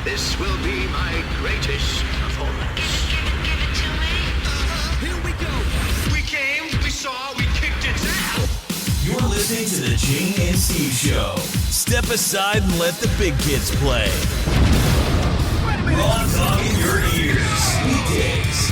This will be my greatest performance. Give it to me. Here we go. We came, we saw, we kicked its ass. You're listening to the Gene and Steve Show. Step aside and let the big kids play. Raw dog in your ears. Weekdays.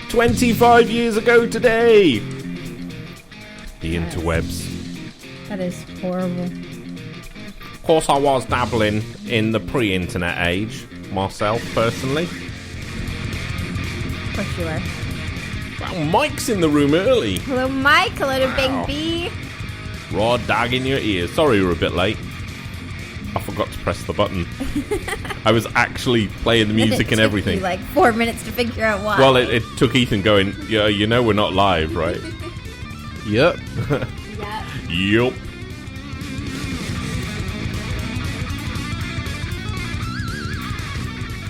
"25 years ago today." The interwebs. That is horrible. Of course, I was dabbling in the pre-internet age myself, personally. Of course you are. Wow, Mike's in the room early. Hello, Mike. Hello to Wow. Big B. Raw dag in your ears. Sorry we were a bit late. I forgot to press the button. I was actually playing the music and everything. It took you like 4 minutes to figure out why. Well, it took Ethan going, yeah, you know we're not live, right? Yep. Yep. Yup.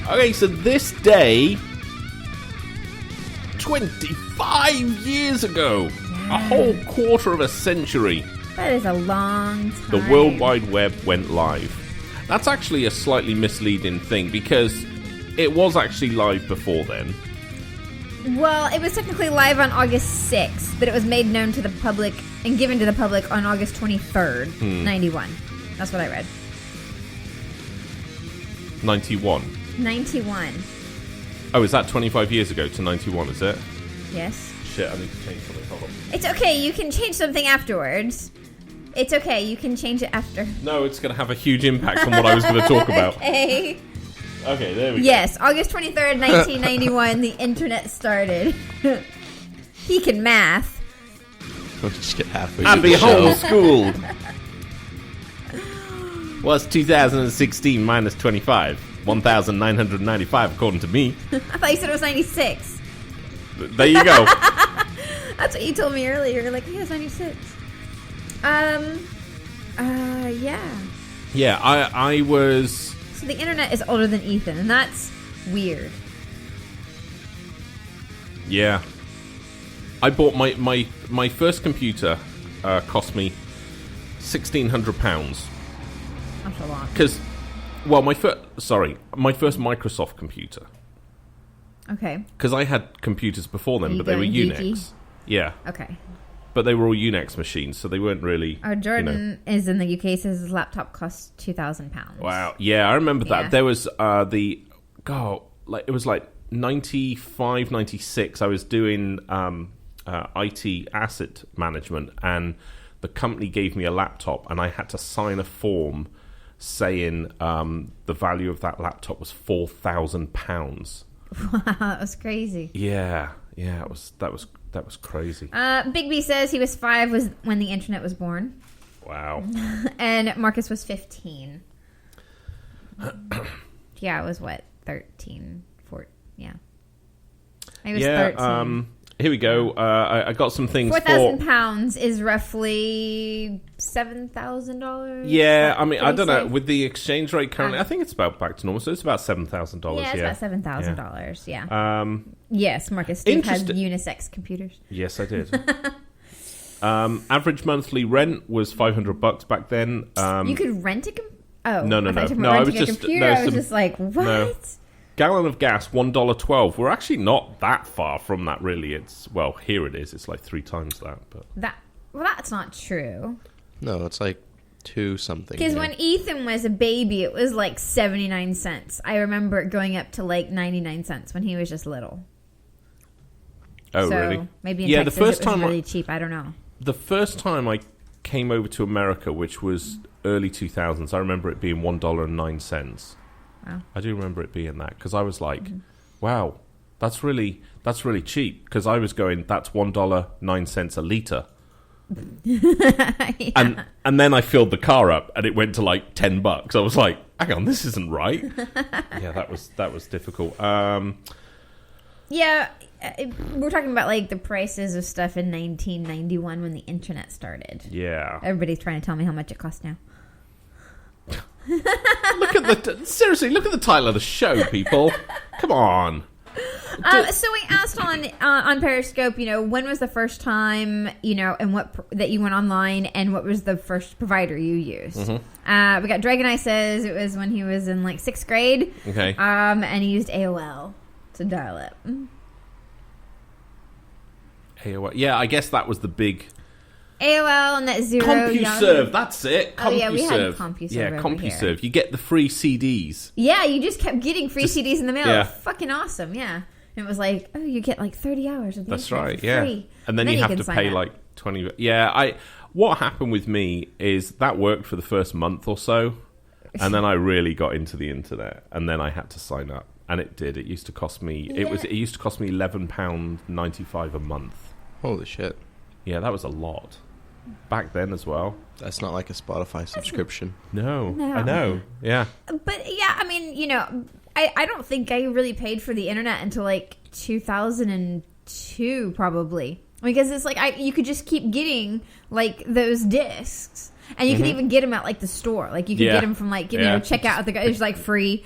Okay, so this day, 25 years ago, a whole quarter of a century, That is a long time. the World Wide Web went live. That's actually a slightly misleading thing because it was actually live before then. Well, it was technically live on August 6th, but it was made known to the public and given to the public on August 23rd, 91. That's what I read. 91. 91. Oh, is that 25 years ago to 91, is it? Yes. Shit, I need to change something. Hold on. It's okay. You can change something afterwards. It's okay. You can change it after. No, it's going to have a huge impact on what I was going to talk about. Okay. Okay, there we go. Yes, August 23rd, 1991, the internet started. He can math. Let's just get halfway Happy through the show. homeschooled. What's 2016 minus 25? 1,995 according to me. I thought you said it was 96. There you go. That's what you told me earlier. You're like, yeah, it's 96. Yeah. Yeah, I was... So the internet is older than Ethan, and that's weird. Yeah. I bought my first computer cost me £1,600. That's a lot. Because, well, my first Microsoft computer. Okay. Because I had computers before then, Are you but they were going Unix. geeky? Yeah. Okay. But they were all Unix machines, so they weren't really... Jordan is in the UK, says his laptop costs £2,000. Wow. Yeah, I remember that. Yeah. There was it was like 95, 96. I was doing IT asset management, and the company gave me a laptop, and I had to sign a form saying the value of that laptop was £4,000. Wow, that was crazy. Yeah, that was crazy. Big B says he was 5 was when the internet was born. Wow. And Marcus was 15. Yeah, I was what? 13, 14. Yeah. I was 13. Here we go. I got some things £4,000 is roughly $7,000. Yeah, I mean, I don't know. safe. With the exchange rate currently, I think it's about back to normal. So it's about $7,000. Yeah, it's about $7,000. Yeah. Yes, Marcus. Steve had unisex computers. Yes, I did. Average monthly rent was $500 back then. You could rent a computer? Oh, No. I was just computer. I was just like, what? No. Gallon of gas, $1.12. We're actually not that far from that, really. It's here it is. It's like 3 times that. But that's not true. No, it's like 2 something. Because when Ethan was a baby, it was like 79 cents. I remember it going up to like 99 cents when he was just little. Oh, so really? Maybe in the Texas first it was time really cheap. I don't know. The first time I came over to America, which was early 2000s, I remember it being $1.09. Wow. I do remember it being that because I was like, wow, that's really cheap. Because I was going, that's $1.09 a litre. Yeah. And then I filled the car up, and it went to like $10. I was like, hang on, this isn't right. Yeah, that was difficult. Yeah, we're talking about like the prices of stuff in 1991 when the internet started. Yeah. Everybody's trying to tell me how much it costs now. Seriously, look at the title of the show, people. Come on. So we asked on Periscope, when was the first time, and that you went online, and what was the first provider you used? Mm-hmm. We got Dragon Eye says it was when he was in like 6th grade. Okay. And he used AOL to dial it. AOL. Yeah, I guess that was the big AOL and that zero. CompuServe, that's it. Oh yeah, we had CompuServe. CompuServe. Yeah, over CompuServe. here. You get the free CDs. Yeah, you just kept getting free CDs in the mail. Yeah. Fucking awesome. Yeah. And it was like, oh, you get like 30 hours of the That's internet right. for Yeah. free. And then you have can to sign pay up. like 20. Yeah, what happened with me is that worked for the first month or so, and then I really got into the internet, and then I had to sign up, and it did. It used to cost me. It used to cost me £11.95 a month. Holy shit. Yeah, that was a lot back then as well. That's not like a Spotify subscription. No, No. I know. Yeah, But yeah, I mean, I don't think I really paid for the internet until like 2002 probably, because it's like you could just keep getting like those discs. And you could even get them at like the store. Like you could get them from like check out at the it's like free,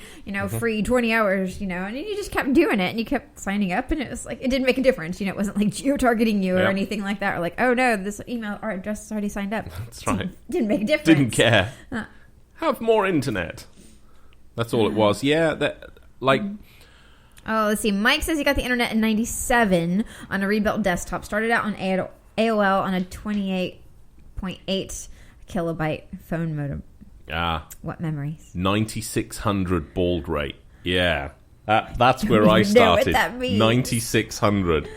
free 20 hours, and you just kept doing it and you kept signing up, and it was like it didn't make a difference. It wasn't like geo-targeting you or anything like that, or like, oh no, this email or address is already signed up. that's right. Didn't make a difference. Didn't care. Have more internet. That's all it was. Yeah, that like. Oh, let's see. Mike says he got the internet in 97 on a rebuilt desktop. Started out on AOL on a 28.8 kilobyte phone modem. What memories? 9600 baud rate. Yeah. That's where I even know what started. that means. 9600.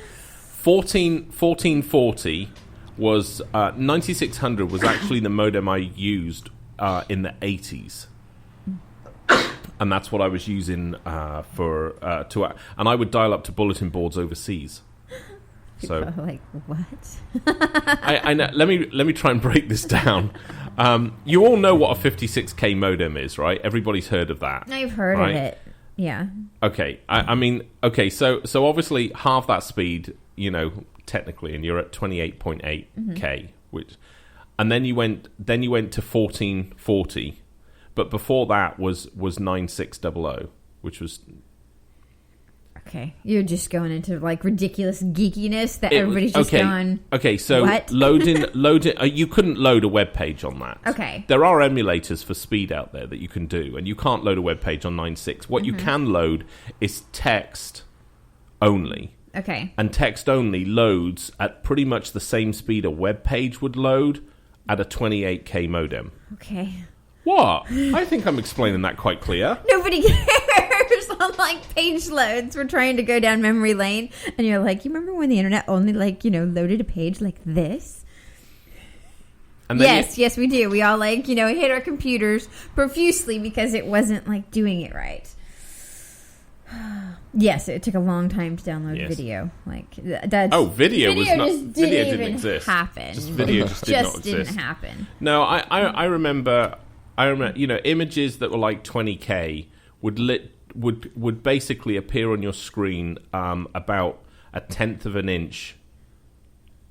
1440 was 9600 was actually the modem I used in the 80s. And that's what I was using and I would dial up to bulletin boards overseas. So People are like, what? I know. Let me try and break this down. You all know what a 56K modem is, right? Everybody's heard of that. I've heard right? of it. Yeah. Okay. So obviously half that speed, technically, and you're at 28.8K, and then you went to 1440, but before that was 9600, which was. Okay, you're just going into like ridiculous geekiness that everybody's just going. Okay, so what? loading. You couldn't load a web page on that. Okay, there are emulators for speed out there that you can do, and you can't load a web page on 9.6. What you can load is text only. Okay, and text only loads at pretty much the same speed a web page would load at a 28K modem. Okay. What? I think I'm explaining that quite clear. Nobody cares on like page loads. We're trying to go down memory lane, and you're like, you remember when the internet only loaded a page like this? And then yes, we do. We all hit our computers profusely because it wasn't like doing it right. Yes, it took a long time to download video. Like that's video didn't didn't even exist. happen. Video just did not didn't exist. happen. No, I remember, images that were like 20K would basically appear on your screen about a tenth of an inch,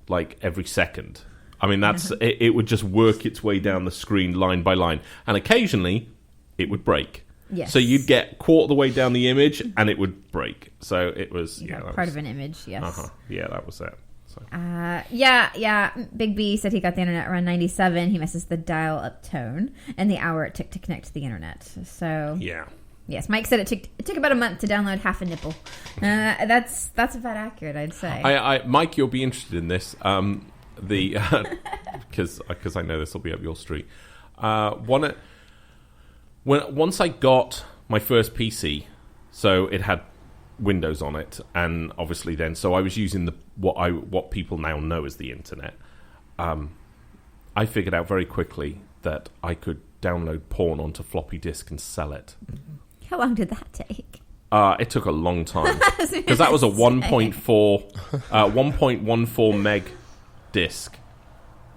like every second. I mean, it would just work its way down the screen line by line, and occasionally it would break. Yes. So you'd get quarter of the way down the image, and it would break. So it was part of an image. Yes. Yeah, that was it. So. Yeah. Big B said he got the internet around 97. He misses the dial-up tone and the hour it took to connect to the internet. So yeah. Yes, Mike said it took about a month to download half a nipple. That's about accurate, I'd say. Mike, you'll be interested in this. Because I know this will be up your street. Once I got my first PC, so it had Windows on it, and obviously then, so I was using what people now know as the internet. I figured out very quickly that I could download porn onto floppy disk and sell it. How long did that take? It took a long time because that was a 1.14 meg disk.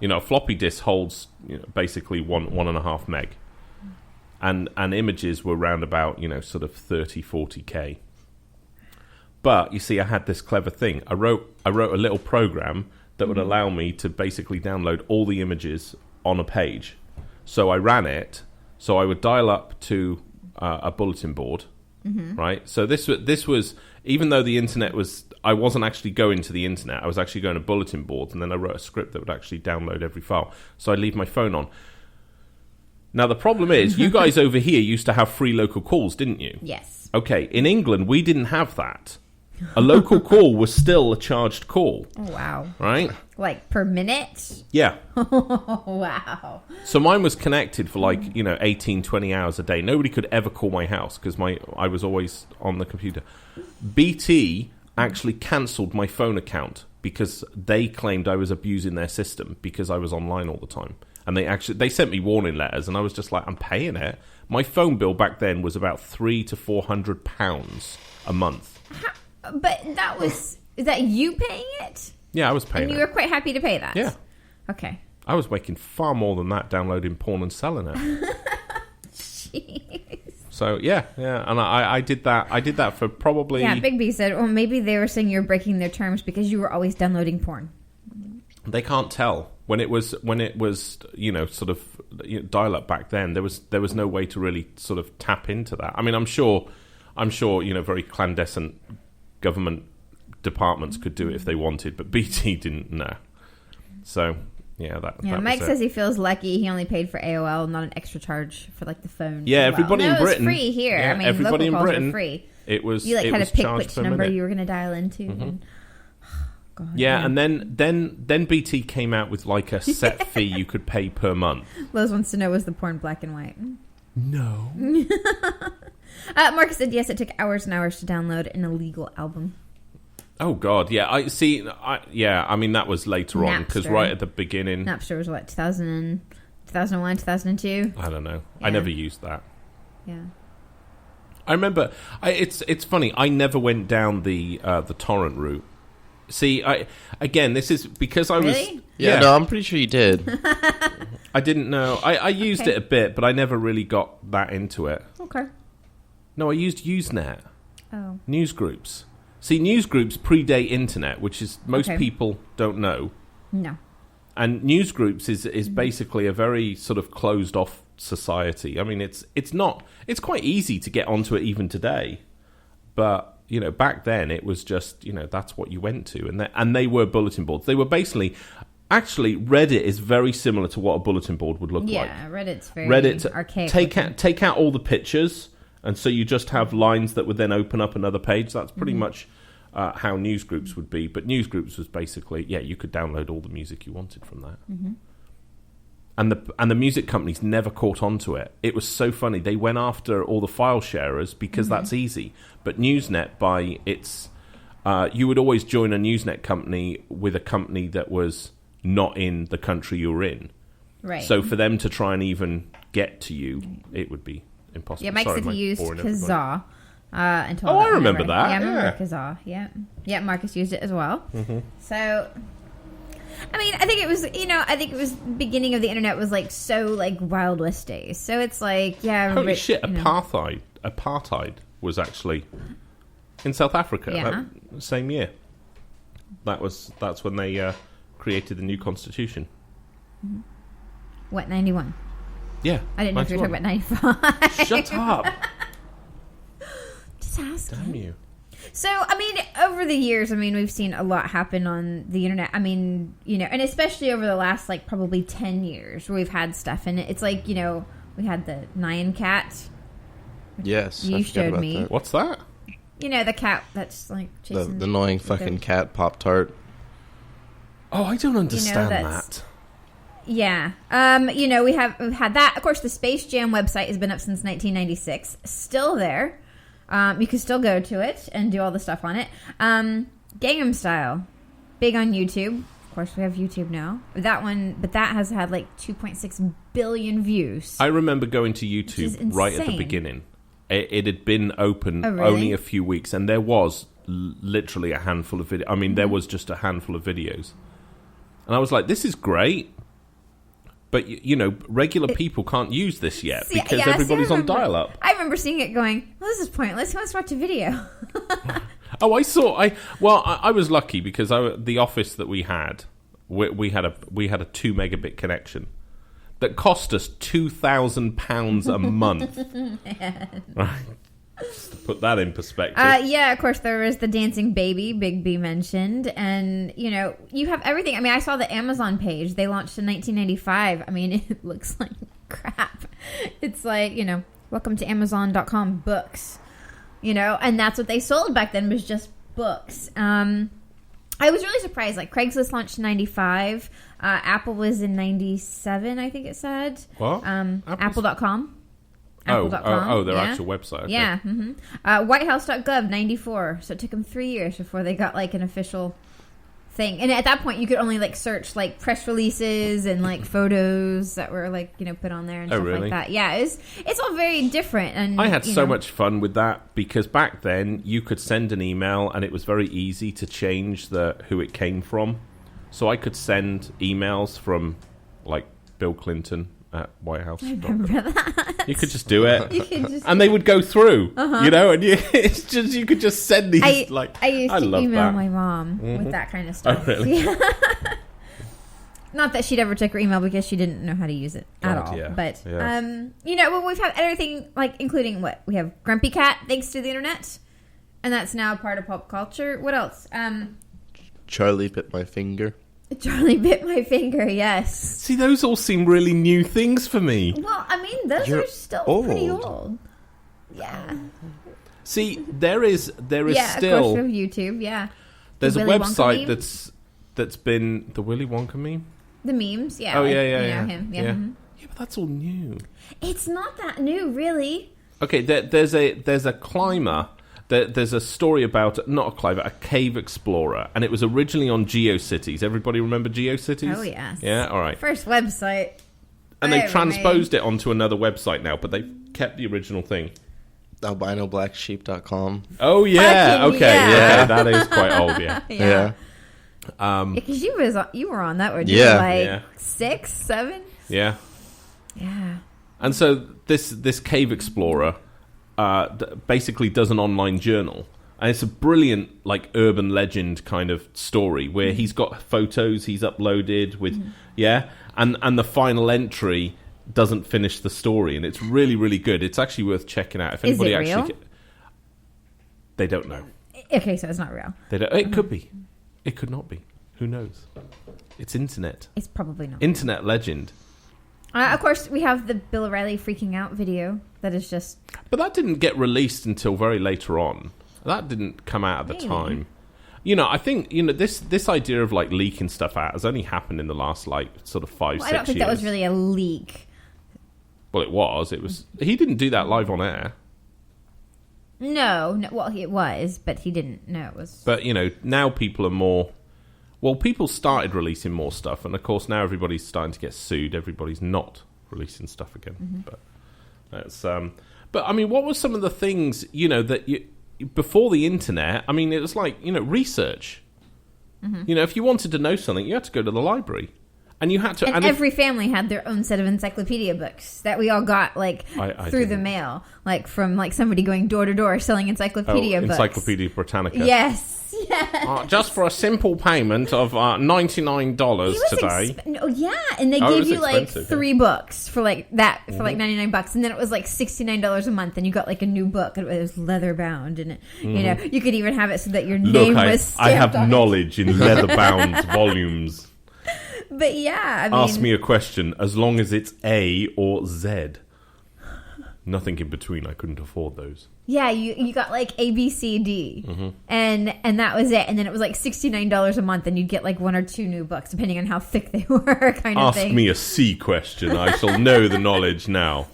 A floppy disk holds basically 1.5 meg. And images were around about, sort of 30, 40K. But, you see, I had this clever thing. I wrote a little program that would allow me to basically download all the images on a page. So I ran it. So I would dial up to a bulletin board, right? So this was, even though the internet was, I wasn't actually going to the internet. I was actually going to bulletin boards, and then I wrote a script that would actually download every file. So I'd leave my phone on. Now, the problem is, you guys over here used to have free local calls, didn't you? Yes. Okay, in England, we didn't have that. A local call was still a charged call. Oh, wow. Right? Like per minute? Yeah. Oh, wow. So mine was connected for 18, 20 hours a day. Nobody could ever call my house because I was always on the computer. BT actually cancelled my phone account because they claimed I was abusing their system because I was online all the time. And they sent me warning letters, and I was just like, I'm paying it. My phone bill back then was about £300 to £400 a month. But is that you paying it? Yeah, I was paying it. And you were quite happy to pay that? Yeah. Okay. I was making far more than that downloading porn and selling it. Jeez. So, yeah. And I did that. I did that for probably... Yeah, Big B said, well, maybe they were saying you were breaking their terms because you were always downloading porn. They can't tell. When it was sort of dial-up back then, there was no way to really sort of tap into that. I mean, I'm sure, very clandestine government departments could do it if they wanted, but BT didn't know. So, that Mike was says it. he feels lucky he only paid for AOL, not an extra charge for the phone. Yeah, everybody in Britain. It was free here. Yeah, I mean, everybody local in calls Britain, were free. It was. You it had was to pick charged which per number minute. you were going to dial into. And, God, yeah, and then BT came out with a set fee you could pay per month. Lowe's wants to know, was the porn black and white? No. Marcus said yes, it took hours and hours to download an illegal album. Oh God, yeah. I see. I mean, that was later on because right at the beginning, Napster was what 2000, 2001, 2002. I don't know. Yeah. I never used that. Yeah. I remember. It's funny. I never went down the torrent route. See, this is because I was. Really? Yeah, no, I'm pretty sure you did. I didn't know. I used it a bit, but I never really got that into it. Okay. No, I used Usenet. Oh. Newsgroups. See, newsgroups predate internet, which is most people don't know. No. And newsgroups is basically a very sort of closed off society. I mean, it's quite easy to get onto it even today, but back then it was just that's what you went to, and they were bulletin boards. They were basically. Actually, Reddit is very similar to what a bulletin board would look like. Yeah, Reddit's very archaic. Take out all the pictures, and so you just have lines that would then open up another page. That's pretty much how newsgroups would be. But newsgroups was basically, you could download all the music you wanted from that. Mm-hmm. And the music companies never caught on to it. It was so funny. They went after all the file sharers because that's easy. But Newsnet, by its... you would always join a Newsnet company with a company that was not in the country you're in. Right. So for them to try and even get to you, it would be impossible. Yeah, Mike said he used Kazaa. Until I remember that. Yeah, I remember Kazaa. Yeah, Marcus used it as well. Mm-hmm. So, I mean, I think it was beginning of the internet was so Wild West days. So it's holy shit, apartheid was actually in South Africa that same year. That's when they created the new constitution. Mm-hmm. What, 91? Yeah. I didn't know if you were talking about 95. Shut up. Just asking. Damn you. So, I mean, over the years, we've seen a lot happen on the internet. I mean, and especially over the last, probably 10 years where we've had stuff. And it's we had the Nyan cat. Yes. You showed me. That. What's that? The cat that's, chasing... The annoying fucking cat Pop-Tart. Oh, I don't understand that. Yeah. We've had that. Of course, the Space Jam website has been up since 1996. Still there. You can still go to it and do all the stuff on it. Gangnam Style. Big on YouTube. Of course, we have YouTube now. That has had 2.6 billion views. I remember going to YouTube right at the beginning. It had been open only a few weeks, and there was literally a handful of videos. I mean, there was just a handful of videos. And I was like, this is great. But regular people can't use this yet because I everybody's on remember- dial-up. I remember seeing it going, well, this is pointless. Let's watch a video. Oh, I was lucky because the office that we had a 2 megabit connection that cost us £2,000 a month. Right. Just to put that in perspective. Yeah, of course, there was the dancing baby, Big B mentioned. And, you have everything. I mean, I saw the Amazon page. They launched in 1995. I mean, it looks like crap. It's like, welcome to Amazon.com books. And that's what they sold back then, was just books. I was really surprised. Like, Craigslist launched in 95. Apple was in 97, I think it said. What? Apple.com. Apple.com. Their actual website. Okay. Yeah. Whitehouse.gov, 94. So it took them 3 years before they got, like, an official thing. And at that point, you could only, like, search, like, press releases and, like, photos that were, like, put on there and stuff really? like that. Yeah, it's all very different. And I had so much fun with that because back then you could send an email and it was very easy to change who it came from. So I could send emails from, like, Bill Clinton at White House. I remember that. You could just do it, You could just... and they would go through. And it's just you could just send these. I used to love email that. my mom with that kind of stuff. Oh, really? Yeah. Not that she'd ever check her email because she didn't know how to use it at all. Yeah. But Yeah. well, we've had everything, like, including what we have. Grumpy Cat, thanks to the internet, and that's now part of pop culture. What else? Charlie bit my finger. Charlie bit my finger. Yes. See, those all seem really new things for me. Well, I mean, those You're are still old. pretty old. Yeah. See, there is Yeah, still of course, from YouTube. Yeah. there's The a Willy Wonka website meme? that's been the Willy Wonka meme. The memes. Yeah. Oh like, yeah. him. Yeah. Yeah. Mhm. Yeah, but that's all new. It's not that new, really. Okay, there's a climber. There's a story about not a climber, a cave explorer, and it was originally on GeoCities. Everybody remember GeoCities? Oh, yes. Yeah, all right. First website. And they ever transposed it onto another website now, but they kept the original thing. AlbinoBlackSheep.com. Oh yeah, Fucking okay, yeah. okay, that is quite old, yeah. Yeah. Yeah. Because you were on that one. Yeah. You were like Yeah. 6, 7. Yeah. Yeah. And so this cave explorer basically does an online journal, and it's a brilliant, like, urban legend kind of story where he's got photos he's uploaded with and the final entry doesn't finish the story, and it's really, really good. It's actually worth checking out if Is anybody it actually real? they don't know. Okay, so it's not real. They don't, it could be, it could not be, who knows. It's internet It's probably not. internet legend. Of course, we have the Bill O'Reilly freaking out video that is just... But that didn't get released until very later on. That didn't come out at the Maybe. time. I think this idea of, like, leaking stuff out has only happened in the last, like, sort of 5, 6 years. I don't think that was really a leak. Well, it was. It was. He didn't do that live on air. No, well, it was, but he didn't know it was... But now people are more. Well, people started releasing more stuff, and of course now everybody's starting to get sued. Everybody's not releasing stuff again. Mm-hmm. But that's. But I mean, what were some of the things that you before the internet? I mean, it was like research. Mm-hmm. If you wanted to know something, you had to go to the library, and you had to. And every family had their own set of encyclopedia books that we all got, like, I through the didn't. mail, like from, like, somebody going door to door selling encyclopedia books. Encyclopedia Britannica. Yes. Just for a simple payment of $99 today. And they Oh, it gave was you like expensive, 3 books for like that for like $99, and then it was like $69 a month, and you got like a new book, and it was leather bound, and you could even have it so that your name Look, was stamped I have on it. knowledge in leather-bound volumes. But yeah, I mean, Ask me a question as long as it's A or Z. Nothing in between. I couldn't afford those. yeah, you got like A, B, C, D, Mm-hmm. and that was it, and then it was like $69 a month, and you'd get like 1 or 2 new books depending on how thick they were, kind of Ask thing. me a C question. I shall know the knowledge now.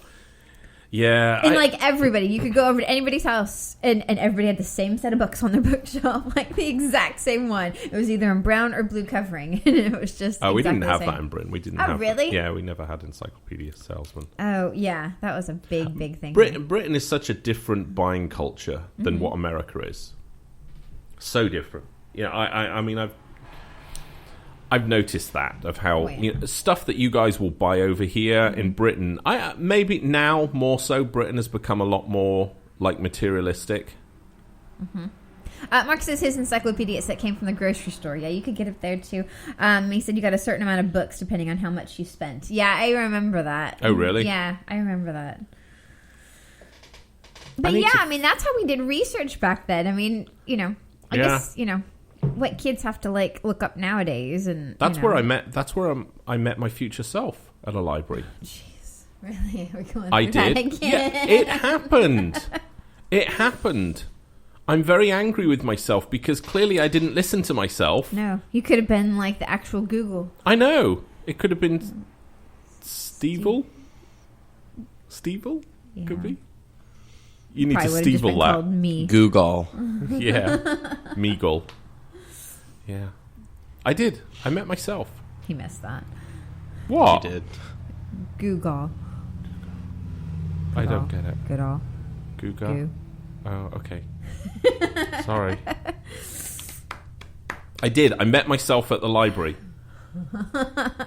Yeah. And like everybody, you could go over to anybody's house, and everybody had the same set of books on their bookshelf, like the exact same one. It was either in brown or blue covering, and it was just. we didn't exactly have the that same. in Britain. We didn't Oh, have really? Yeah, we never had encyclopedia salesmen. Oh yeah, that was a big thing. Britain is such a different buying culture than what America is. So different. I mean, I've noticed that of how stuff that you guys will buy over here in Britain. Maybe now more so. Britain has become a lot more like materialistic. Mm-hmm. Mark says his encyclopedia set came from the grocery store. Yeah, you could get it there too. He said you got a certain amount of books depending on how much you spent. Yeah, I remember that. Oh, really? Yeah, I remember that. But I mean, that's how we did research back then. I mean, I guess, what kids have to like look up nowadays, and that's where I met. That's where I met my future self at a library. Jeez, really? Are we going I through did. that again? Yeah, it happened. It happened. I'm very angry with myself because clearly I didn't listen to myself. No, you could have been like the actual Google. I know. It could have been Stevel. Stevel? Yeah. Could be. You need Probably to would have just been Stevel that. called me. Google. Yeah. Meagle. Yeah. I did. I met myself. He missed that. What? You did. Google. I don't get it. Good all. Google. Goo. Oh, okay. Sorry. I did. I met myself at the library.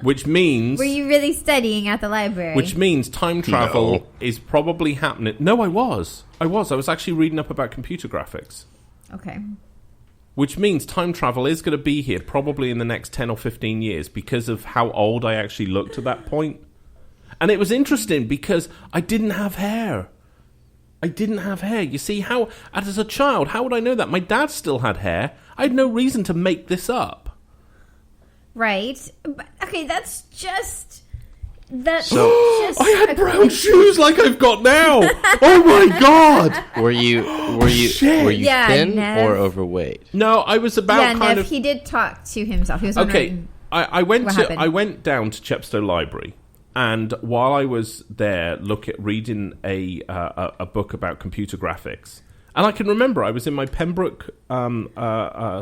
Which means... Were you really studying at the library? Which means time travel No. is probably happening. No, I was. I was actually reading up about computer graphics. Okay. Which means time travel is going to be here probably in the next 10 or 15 years because of how old I actually looked at that point. And it was interesting because I didn't have hair. You see, how as a child, how would I know that? My dad still had hair. I had no reason to make this up. Right. But, okay, that's just... I had brown shoes like I've got now. Oh my god! Were you Yeah, thin Nev. or overweight? No, I was about kind Nev, of... he did talk to himself. He was Okay, wondering I went what to happened. I went down to Chepstow Library, and while I was there, reading a book about computer graphics, and I can remember I was in my Pembroke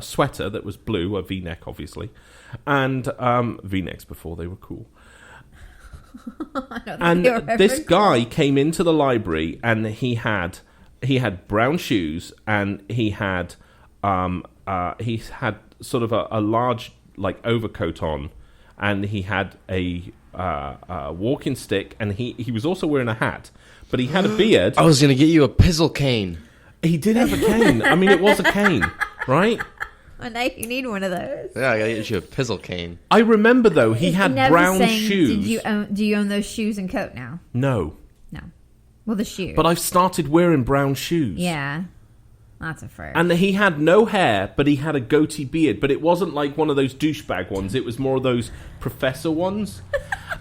sweater that was blue, a V-neck, obviously, and V-necks before they were cool. And this guy came into the library, and he had brown shoes, and he had sort of a large like overcoat on, and he had a walking stick, and he was also wearing a hat, but he had a beard. I was going to get you a pizzle cane. He did have a cane. I mean, it was a cane, right? Well, now you need one of those. Yeah, I got to get you a pizzle cane. I remember though he had Nev brown was saying, shoes. Do you own those shoes and coat now? No, Well, the shoes. but I've started wearing brown shoes. Yeah. That's a first. And he had no hair, but he had a goatee beard. But it wasn't like one of those douchebag ones. It was more of those professor ones.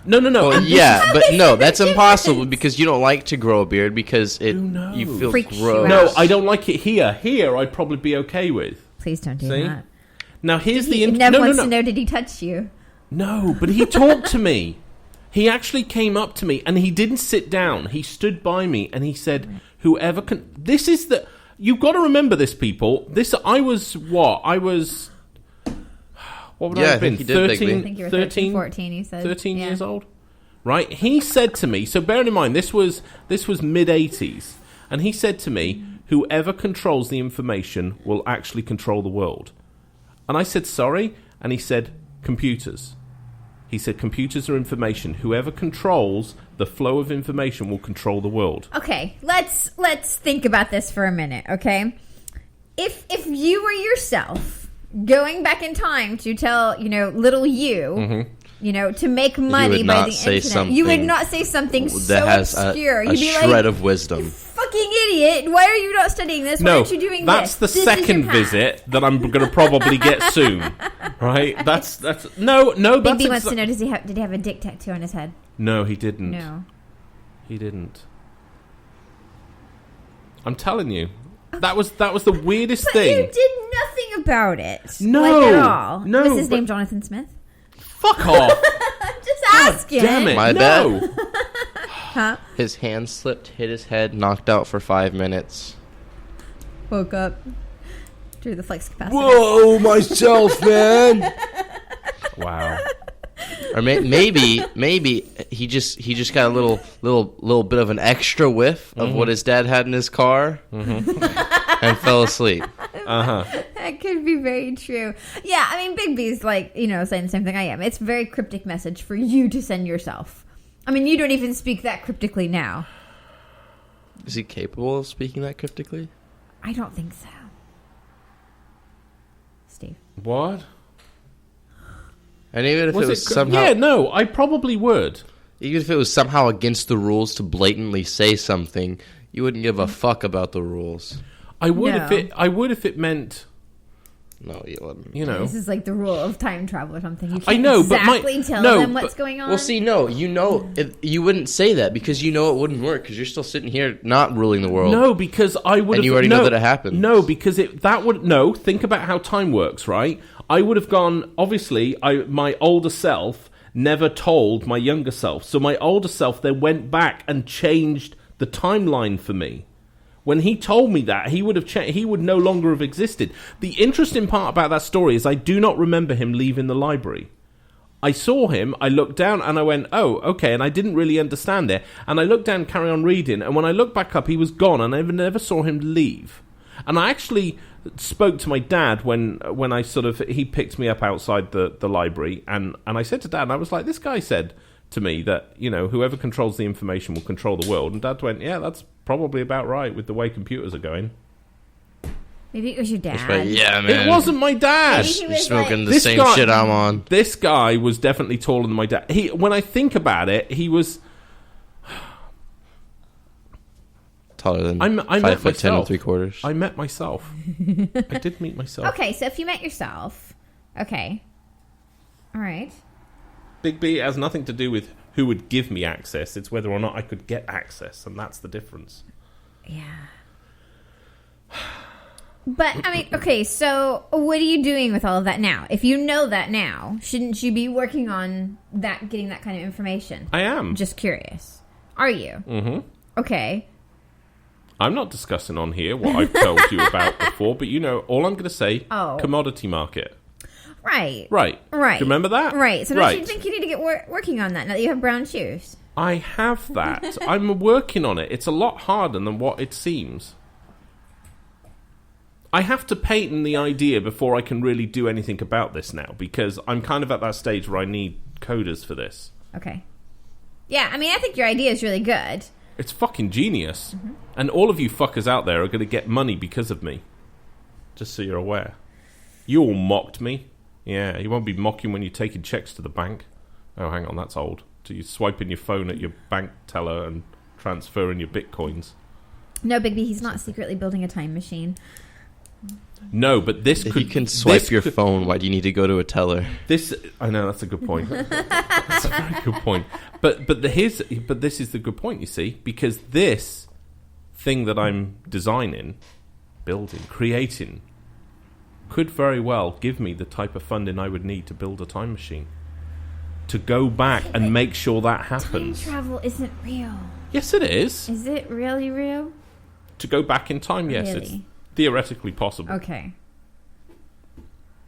No. Well, And yeah, but no, that's impossible because you don't like to grow a beard because you feel Freaks you gross. out. No, I don't like it here. Here, I'd probably be okay with. Please don't do See? that. Now, here's the... Nev no, wants no, to no. know, did he touch you? No, but he talked to me. He actually came up to me, and he didn't sit down. He stood by me, and he said, whoever can... This is the... You've got to remember this, people. I was what? What would I have been? I think you did, Bigby. I think you were 13, 14, he said. 13 Yeah. years old? Right? He said to me, so bearing in mind, this was mid-80s, and he said to me, whoever controls the information will actually control the world. And I said, sorry? And he said, computers. He said, computers are information. Whoever controls the flow of information will control the world. Okay, let's think about this for a minute, okay? If you were yourself going back in time to tell, little you, to make money would by not the say internet, you would something not say something that so has obscure. a You'd be shred like, of wisdom. fucking idiot, why are you not studying this? Why No, aren't you doing that's this? the This is your second path. visit that I'm going to probably get soon. Right? That's no. That's Bigby wants to know, did he have a dick tattoo on his head? No, he didn't. No. He didn't. I'm telling you, that was the weirdest But thing. you did nothing about it. No, like at all. no, Was his but- name Jonathan Smith? Fuck off! I'm just asking. Damn it! My no. His hand slipped, hit his head, knocked out for 5 minutes. Woke up. Drew the flex capacitor. Whoa, myself, man. Wow. Or maybe he just got a little bit of an extra whiff of what his dad had in his car and fell asleep. Uh huh. Heck That could be very true. Yeah, I mean, Big B's like, saying the same thing I am. It's a very cryptic message for you to send yourself. I mean, you don't even speak that cryptically now. Is he capable of speaking that cryptically? I don't think so. Steve. What? And even if it was somehow... Yeah, no, I probably would. Even if it was somehow against the rules to blatantly say something, you wouldn't give a fuck about the rules. I would if it meant... No, you wouldn't. This is like the rule of time travel or something. You can't I know, exactly tell them what's going on. Well, see, no, you wouldn't say that because it wouldn't work because you're still sitting here not ruling the world. No, because I would have... And you already know that it happens. No, because think about how time works, right? I would have gone, obviously, my older self never told my younger self. So my older self then went back and changed the timeline for me. When he told me that, he would have he would no longer have existed. The interesting part about that story is I do not remember him leaving the library. I saw him, I looked down, and I went, oh, okay, and I didn't really understand it. And I looked down and carried on reading, and when I looked back up, he was gone, and I never saw him leave. And I actually spoke to my dad when he picked me up outside the library, and I said to Dad, and I was like, this guy said to me that, whoever controls the information will control the world. And Dad went, yeah, that's probably about right with the way computers are going. Maybe it was your dad. Right, yeah, man. It wasn't my dad. You're smoking the same shit I'm on. This guy was definitely taller than my dad. When I think about it, he was taller than I 5 foot 10 and 3/4. I met myself. I did meet myself. Okay, so if you met yourself, okay, all right. Big B has nothing to do with who would give me access. It's whether or not I could get access, and that's the difference. Yeah. But, I mean, okay, so what are you doing with all of that now? If you know that now, shouldn't you be working on getting that kind of information? I am. Just curious. Are you? Mm-hmm. Okay. I'm not discussing on here what I've told you about before, but all I'm going to say, commodity market. Right. Right. Right. Do you remember that? Right. So don't you think you need to get working on that now that you have brown shoes? I have that. I'm working on it. It's a lot harder than what it seems. I have to patent the idea before I can really do anything about this now, because I'm kind of at that stage where I need coders for this. Okay. Yeah, I mean, I think your idea is really good. It's fucking genius. Mm-hmm. And all of you fuckers out there are going to get money because of me. Just so you're aware. You all mocked me. Yeah, you won't be mocking when you're taking checks to the bank. Oh, hang on, that's old. So you're swiping your phone at your bank teller and transferring your bitcoins. No, Big B, he's not secretly building a time machine. No, but this if could... you can swipe your phone, why do you need to go to a teller? I know, that's a good point. That's a very good point. But this is the good point, you see, because this thing that I'm designing, building, creating, could very well give me the type of funding I would need to build a time machine. To go back and make sure that happens. Time travel isn't real. Yes, it is. Is it really real? To go back in time, yes, really? It's theoretically possible. Okay.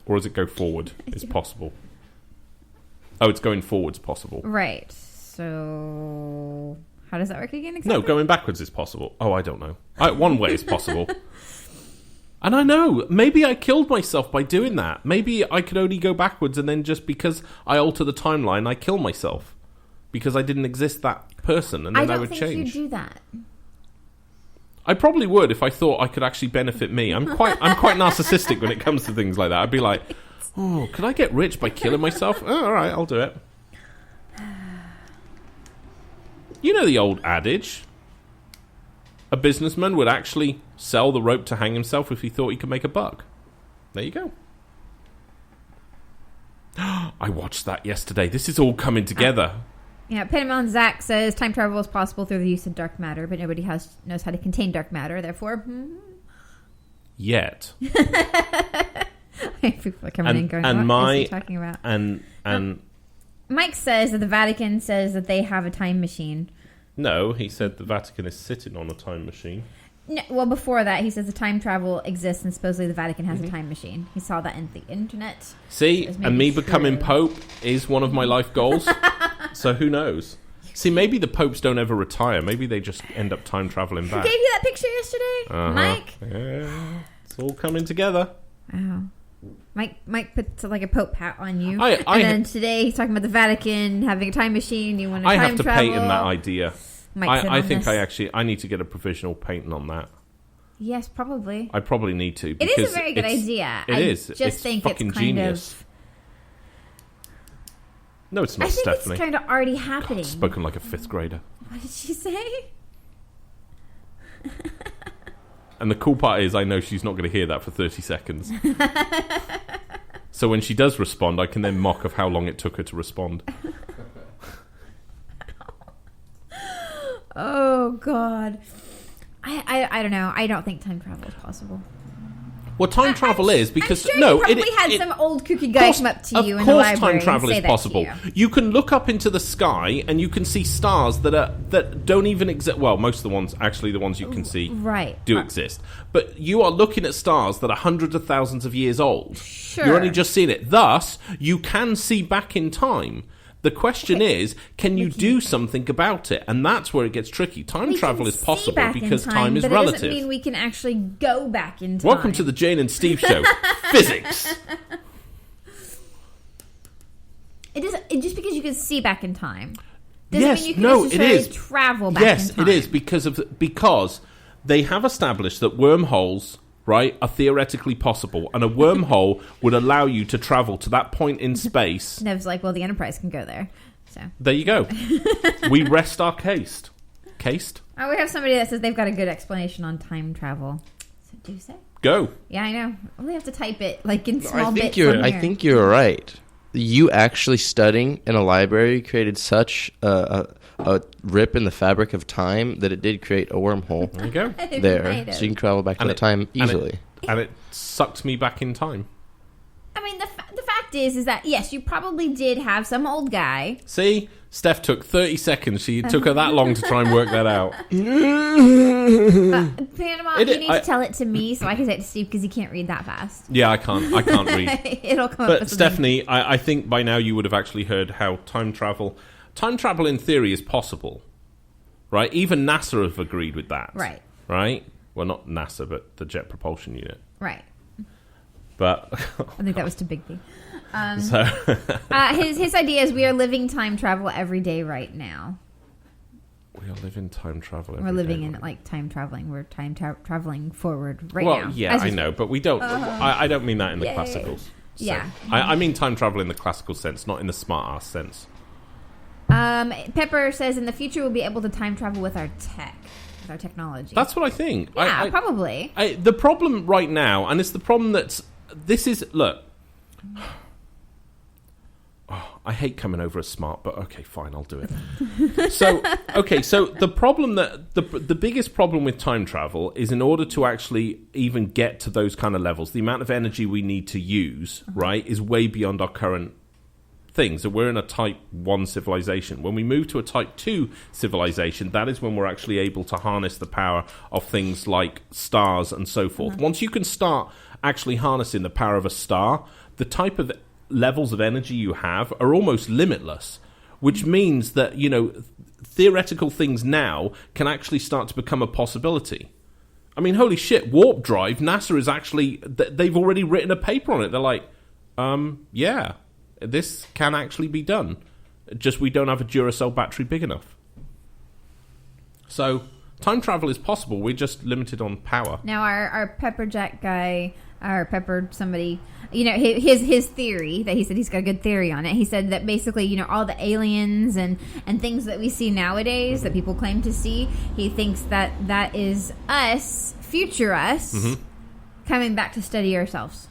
Or does it go forward? It's possible. Oh, it's going forwards possible. Right. So, how does that work again exactly? No, going backwards is possible. Oh, I don't know. One way is possible. And I know, maybe I killed myself by doing that. Maybe I could only go backwards and then just because I alter the timeline, I kill myself. Because I didn't exist that person and then I would change. I don't think you'd do that. I probably would if I thought I could actually benefit me. I'm quite narcissistic when it comes to things like that. I'd be like, oh, could I get rich by killing myself? Oh, all right, I'll do it. You know the old adage. A businessman would actually sell the rope to hang himself if he thought he could make a buck. There you go. I watched that yesterday. This is all coming together. Yeah, Penamon Zach says time travel is possible through the use of dark matter, but nobody knows how to contain dark matter, therefore... Yet. People are coming in going, what is he talking about? And Mike says that the Vatican says that they have a time machine. No, he said the Vatican is sitting on a time machine. No, well, before that, he says the time travel exists and supposedly the Vatican has a time machine. He saw that in the internet. See, and me becoming Pope is one of my life goals. So who knows? See, maybe the popes don't ever retire. Maybe they just end up time traveling back. Who gave you that picture yesterday? Mike? Yeah, it's all coming together. Wow. Mike put like a Pope hat on you. And then today he's talking about the Vatican having a time machine. You want to time travel. I have to patent that idea. I think this. I need to get a provisional patent on that. Yes, probably. I probably need to. It is a very good idea. It is. Just think fucking it's kind genius. of... No, it's not, I think Stephanie. it's kind of already happening. God, spoken like a 5th grader. What did she say? And the cool part is I know she's not going to hear that for 30 seconds. So when she does respond, I can then mock of how long it took her to respond. Oh, God. I don't know. I don't think time travel is possible. Well, time travel is because I'm sure you probably had some old kooky guy come up to you in the library. Of course, time travel and say is that possible. to You can look up into the sky and you can see stars that don't even exist. Well, most of the ones, actually, the ones you can see, do exist. But you are looking at stars that are hundreds of thousands of years old. Sure. You're only just seeing it. Thus, you can see back in time. The question is, can you do something about it? And that's where it gets tricky. Time travel is possible because time is relative. But it doesn't mean we can actually go back in time. Welcome to the Jane and Steve Show. Physics. Just because you can see back in time doesn't mean you can necessarily travel back in time. Yes, it is because they have established that wormholes, right, are theoretically possible, and a wormhole would allow you to travel to that point in space. Nev's like, well, the Enterprise can go there. So there you go. We rest our case. Cased? Oh, we have somebody that says they've got a good explanation on time travel. So do you say? Go. Yeah, I know. We have to type it like in small bits. I think you're right. You actually studying in a library created such a rip in the fabric of time that it did create a wormhole. There you go. There. So you can travel back to that time easily. And it sucked me back in time. I mean, the fact is that, yes, you probably did have some old guy. See? Steph took 30 seconds. She took her that long to try and work that out. Panama, you need to tell it to me so I can say it to Steve because he can't read that fast. Yeah, I can't read. It'll come up with But Stephanie, I think by now you would have actually heard how time travel in theory is possible. Right? Even NASA have agreed with that. Right. Right? Well, not NASA, but the Jet Propulsion Unit. Right. But I think that was too big. So his idea is we are living time travel every day right now. We are living time travel every We're living day, in like time traveling. We're time traveling forward now. Well, yeah, I know, but we don't. I don't mean that in the classicals. So. Yeah. I mean time travel in the classical sense, not in the smart-ass sense. Pepper says in the future we'll be able to time travel with our tech. With our technology. That's what I think. Yeah, probably. The problem right now, and it's the problem that's... This is... Look. I hate coming over as smart, but okay, fine, I'll do it. So the problem that... The biggest problem with time travel is in order to actually even get to those kind of levels, the amount of energy we need to use, right, is way beyond our current things. So we're in a type 1 civilization. When we move to a type 2 civilization, that is when we're actually able to harness the power of things like stars and so forth. Once you can start actually harnessing the power of a star, the type of levels of energy you have are almost limitless, which means that, you know, theoretical things now can actually start to become a possibility. I mean, holy shit, warp drive, NASA is actually, they've already written a paper on it. They're like, yeah, this can actually be done. Just we don't have a Duracell battery big enough. So time travel is possible. We're just limited on power. Now our Pepper Jack guy, or Pepper somebody, you know, his theory that he said he's got a good theory on it. He said that basically, you know, all the aliens and things that we see nowadays that people claim to see, he thinks that is us, future us, coming back to study ourselves.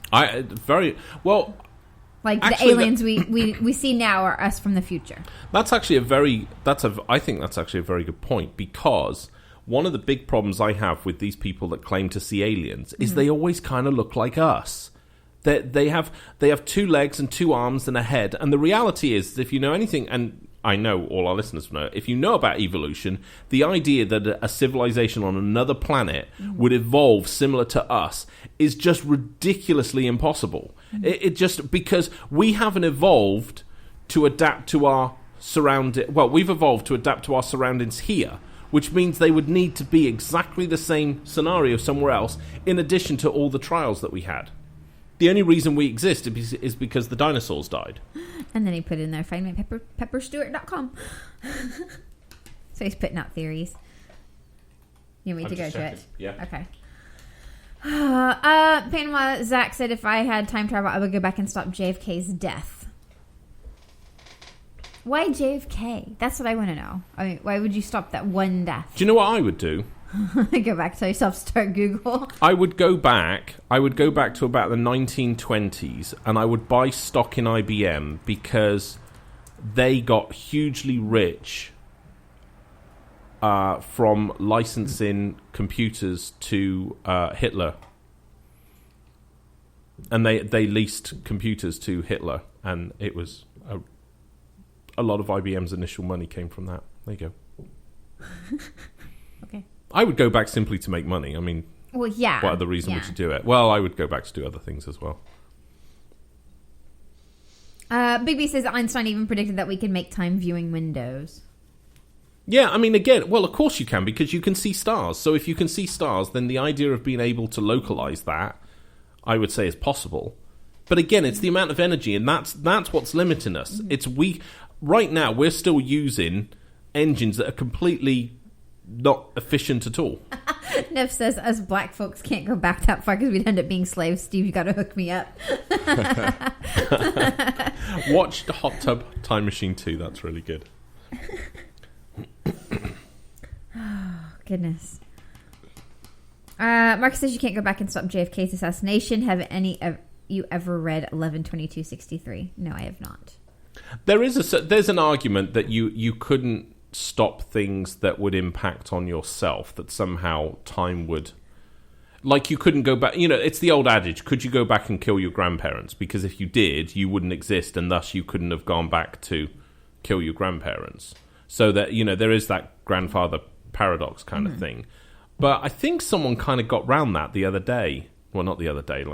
Like actually, the aliens we see now are us from the future. That's actually I think that's actually a very good point, because one of the big problems I have with these people that claim to see aliens is they always kind of look like us. They have 2 legs and 2 arms and a head, and the reality is, if you know anything, and I know all our listeners know, if you know about evolution, the idea that a civilization on another planet would evolve similar to us is just ridiculously impossible. It just, because we haven't evolved to adapt to our we've evolved to adapt to our surroundings here, which means they would need to be exactly the same scenario somewhere else, in addition to all the trials that we had. The only reason we exist is because the dinosaurs died. And then he put in there, findmypepperstewart.com. So he's putting out theories. You want me to go to it? Yeah. Okay. Panama Zach said, if I had time travel, I would go back and stop JFK's death. Why JFK? That's what I want to know. I mean, why would you stop that one death? Do you know what I would do? Go back, tell yourself, start Google. I would go back to about the 1920s, and I would buy stock in IBM because they got hugely rich from licensing computers to Hitler. And they leased computers to Hitler, and it was a lot of IBM's initial money came from that. There you go. Okay. I would go back simply to make money. I mean, well, yeah. What other reason would you do it? Well, I would go back to do other things as well. Big B says Einstein even predicted that we could make time viewing windows. Yeah, I mean, again, well, of course you can, because you can see stars. So if you can see stars, then the idea of being able to localize that, I would say, is possible. But again, it's the amount of energy, and that's what's limiting us. Mm-hmm. Right now, we're still using engines that are completely not efficient at all. Neff says, us black folks can't go back that far because we'd end up being slaves. Steve, you got to hook me up. Watch the Hot Tub Time Machine 2. That's really good. Oh, goodness. Mark says you can't go back and stop JFK's assassination. Have any of you ever read 11/22/63? No, I have not. There's an argument that you couldn't stop things that would impact on yourself, that somehow time would, like, you couldn't go back. It's the old adage, could you go back and kill your grandparents? Because if you did, you wouldn't exist, and thus you couldn't have gone back to kill your grandparents. So that, there is that grandfather paradox kind of thing. But I think someone kind of got round that the other day. Well, not the other day,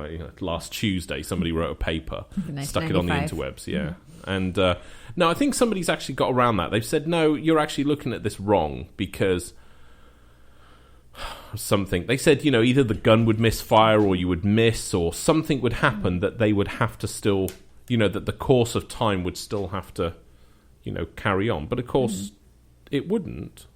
last Tuesday, somebody wrote a paper, stuck it on the interwebs, yeah. And no, I think somebody's actually got around that. They've said, no, you're actually looking at this wrong, because something, they said, either the gun would misfire or you would miss, or something would happen that they would have to still, that the course of time would still have to, carry on. But of course, it wouldn't.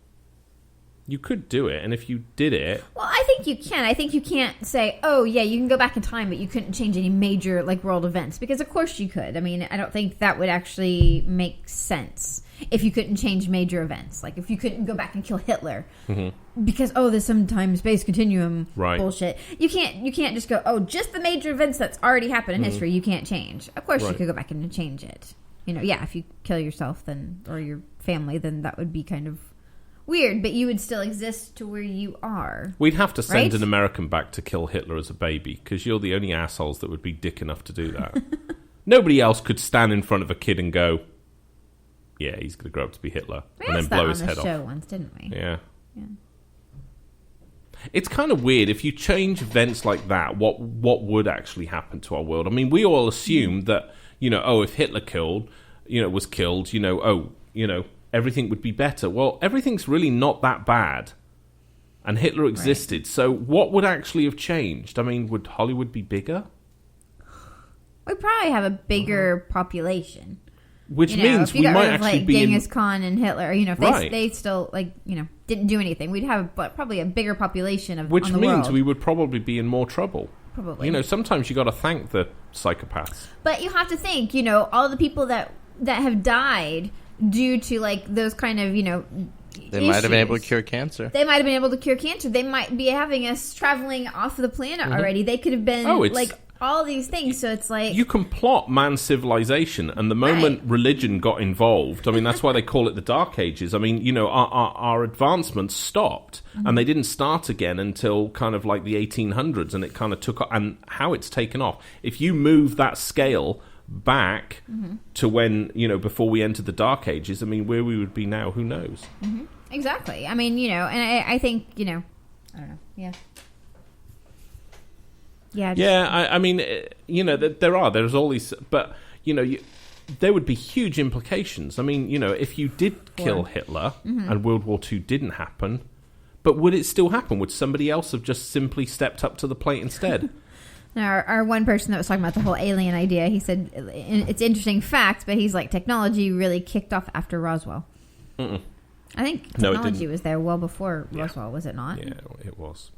You could do it, and if you did it... Well, I think you can. I think you can't say, oh, yeah, you can go back in time, but you couldn't change any major, world events. Because, of course, you could. I mean, I don't think that would actually make sense if you couldn't change major events. Like, if you couldn't go back and kill Hitler. Mm-hmm. Because, there's some time-space continuum bullshit. You can't just go, just the major events that's already happened in history, you can't change. Of course, you could go back and change it. If you kill yourself then or your family, then that would be kind of weird, but you would still exist to where you are. We'd have to send an American back to kill Hitler as a baby, because you're the only assholes that would be dick enough to do that. Nobody else could stand in front of a kid and go, yeah, he's going to grow up to be Hitler, and then blow his head off. We asked that on the show once, didn't we? Yeah. It's kind of weird. If you change events like that, what would actually happen to our world? I mean, we all assume that, if Hitler was killed, everything would be better. Well, everything's really not that bad. And Hitler existed. So what would actually have changed? I mean, would Hollywood be bigger? We'd probably have a bigger population. Which means we might actually be Genghis Khan and Hitler, if they still, didn't do anything. We'd have probably a bigger population of Which on the means world. we would probably be in more trouble. Probably. Sometimes you got to thank the psychopaths. But you have to think, all the people that have died due to those kind of they might have been able to cure cancer. They might have been able to cure cancer. They might be having us traveling off of the planet already. They could have been all these things. So it's you can plot man's civilization, and the moment religion got involved, I mean, that's why they call it the Dark Ages. I mean, our advancements stopped, and they didn't start again until kind of the 1800s, and it kind of took off. And how it's taken off, if you move that scale back to when, before we entered the Dark Ages, I mean, where we would be now, who knows? Exactly. I mean, and I think, I don't know. Yeah. Yeah. Yeah, I mean, there's all these, but, there would be huge implications. I mean, if you did kill Hitler and World War II didn't happen, but would it still happen? Would somebody else have just simply stepped up to the plate instead? Our one person that was talking about the whole alien idea, he said it's interesting fact, but he's like, technology really kicked off after Roswell. Mm-mm. I think No, it technology didn't. was there well before Roswell, was it not? Yeah, it was.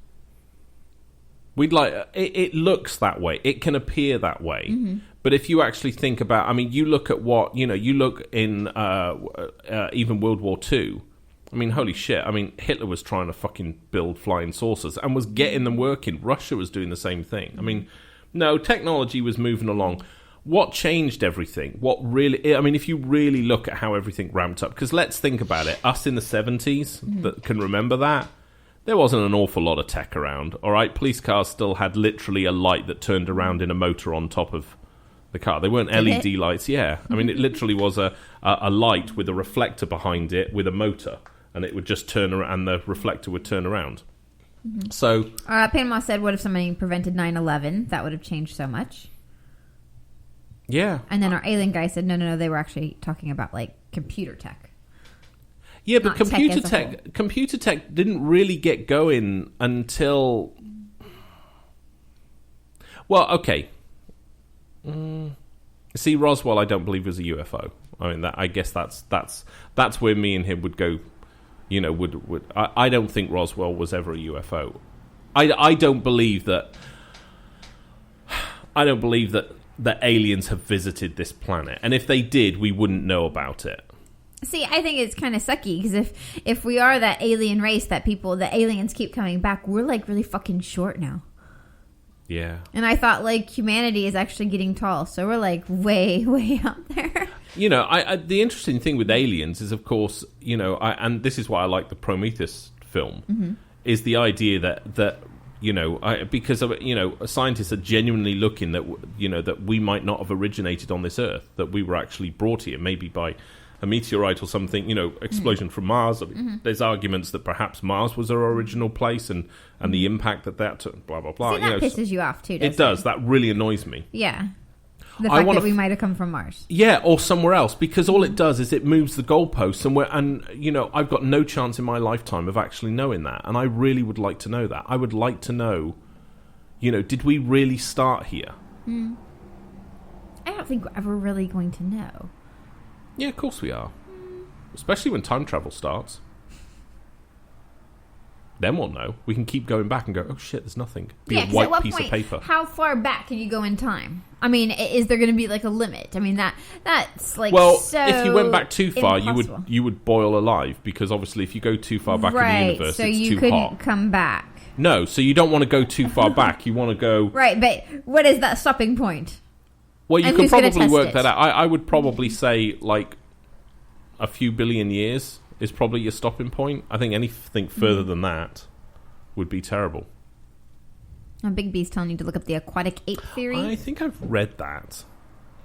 We'd like it looks that way. It can appear that way. Mm-hmm. But if you actually think about, I mean, you look at what, you look in even World War II. I mean, holy shit. I mean, Hitler was trying to fucking build flying saucers and was getting them working. Russia was doing the same thing. I mean, no, technology was moving along. What changed everything? If you really look at how everything ramped up, because let's think about it. Us in the 70s that can remember that, there wasn't an awful lot of tech around, all right? Police cars still had literally a light that turned around in a motor on top of the car. They weren't LED lights, yeah. I mean, it literally was a light with a reflector behind it with a motor, and it would just turn around, and the reflector would turn around. Mm-hmm. So... Panama said, what if somebody prevented 9/11? That would have changed so much. Yeah. And then our alien guy said, no, they were actually talking about, like, computer tech. Yeah, but Not computer tech didn't really get going until... Well, okay. See, Roswell, I don't believe was a UFO. I mean, I guess that's where me and him would go. I don't think Roswell was ever a UFO. I don't believe that. I don't believe that aliens have visited this planet, and if they did, we wouldn't know about it. See, I think it's kind of sucky because if we are that alien race the aliens keep coming back, we're like really fucking short now. Yeah. And I thought like humanity is actually getting tall, so we're like way, way up there. The interesting thing with aliens is, of course, and this is why I like the Prometheus film, is the idea that because scientists are genuinely looking that we might not have originated on this Earth, that we were actually brought here, maybe by a meteorite or something, explosion from Mars. I mean, there's arguments that perhaps Mars was our original place and the impact that took, blah, blah, blah. See, that pisses you off, too, doesn't it? It does. That really annoys me. Yeah. The fact that we might have come from Mars. Yeah, or somewhere else, because all it does is it moves the goalposts, and I've got no chance in my lifetime of actually knowing that, and I really would like to know that. I would like to know, did we really start here? I don't think we're ever really going to know. Yeah, of course we are. Especially when time travel starts. Then we'll know. We can keep going back and go, oh shit, there's nothing. Be a white piece of paper. How far back can you go in time? I mean, is there going to be like a limit? I mean, that's like so if you went back too far, impossible. you would boil alive, because obviously if you go too far back in the universe, so it's you too couldn't hot. come back. No, so you don't want to go too far back. You want to go... Right, but what is that stopping point? Well, you And could who's gonna probably test work it? that out. I would probably say, like, a few billion years is probably your stopping point. I think anything further than that would be terrible. Big B's telling you to look up the aquatic ape theory. I think I've read that.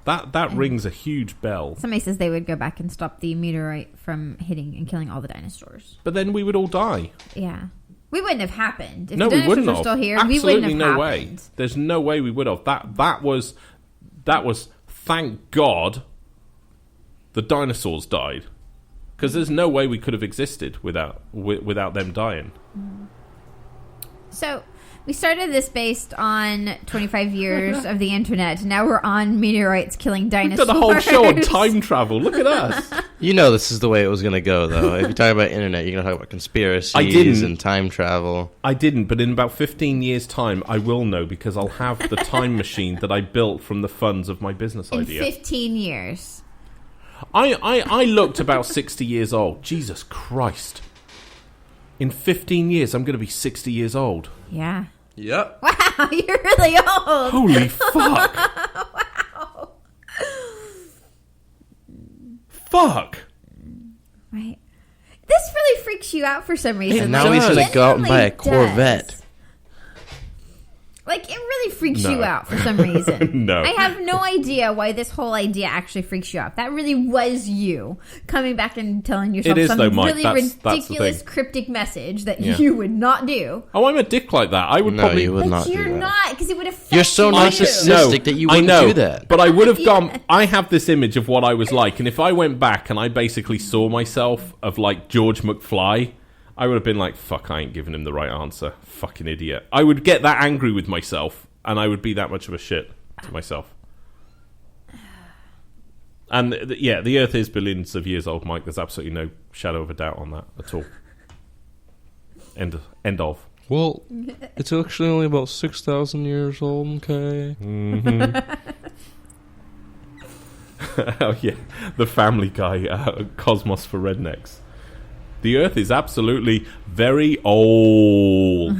That rings a huge bell. Somebody says they would go back and stop the meteorite from hitting and killing all the dinosaurs. But then we would all die. Yeah. We wouldn't have happened. If No, the we dinosaurs wouldn't were have. still here, Absolutely we wouldn't have no happened. way. There's no way we would have. That was, thank God, the dinosaurs died. Because there's no way we could have existed without them dying. So, we started this based on 25 years of the internet. Now we're on meteorites killing dinosaurs. We've done a whole show on time travel. Look at us. This is the way it was going to go, though. If you're talking about internet, you're going to talk about conspiracies and time travel. I didn't, but in about 15 years' time, I will know, because I'll have the time machine that I built from the funds of my business idea. In 15 years. I looked about 60 years old. Jesus Christ. In 15 years, I'm going to be 60 years old. Yeah. Yep. Wow, you're really old. Holy fuck. Wow. Fuck. Right. This really freaks you out for some reason. And now he's going to go out and buy a Genuinely Corvette. does. Like, it really freaks you out for some reason. No. I have no idea why this whole idea actually freaks you out. That really was you coming back and telling yourself It is, some though, Mike. really That's the ridiculous, thing. cryptic message that you would not do. Oh, I'm a dick like that. I would No, probably... you would But not you're do that. not, because it would affect You're so you. narcissistic that you wouldn't I know, do that. But I would have gone... Yes. I have this image of what I was like, and if I went back and I basically saw myself of, like, George McFly, I would have been like, fuck, I ain't giving him the right answer. Fucking idiot. I would get that angry with myself, and I would be that much of a shit to myself. And the Earth is billions of years old, Mike. There's absolutely no shadow of a doubt on that at all. End of. Well, it's actually only about 6,000 years old, okay? Mm-hmm. Oh, yeah. The Family Guy, Cosmos for Rednecks. The Earth is absolutely very old.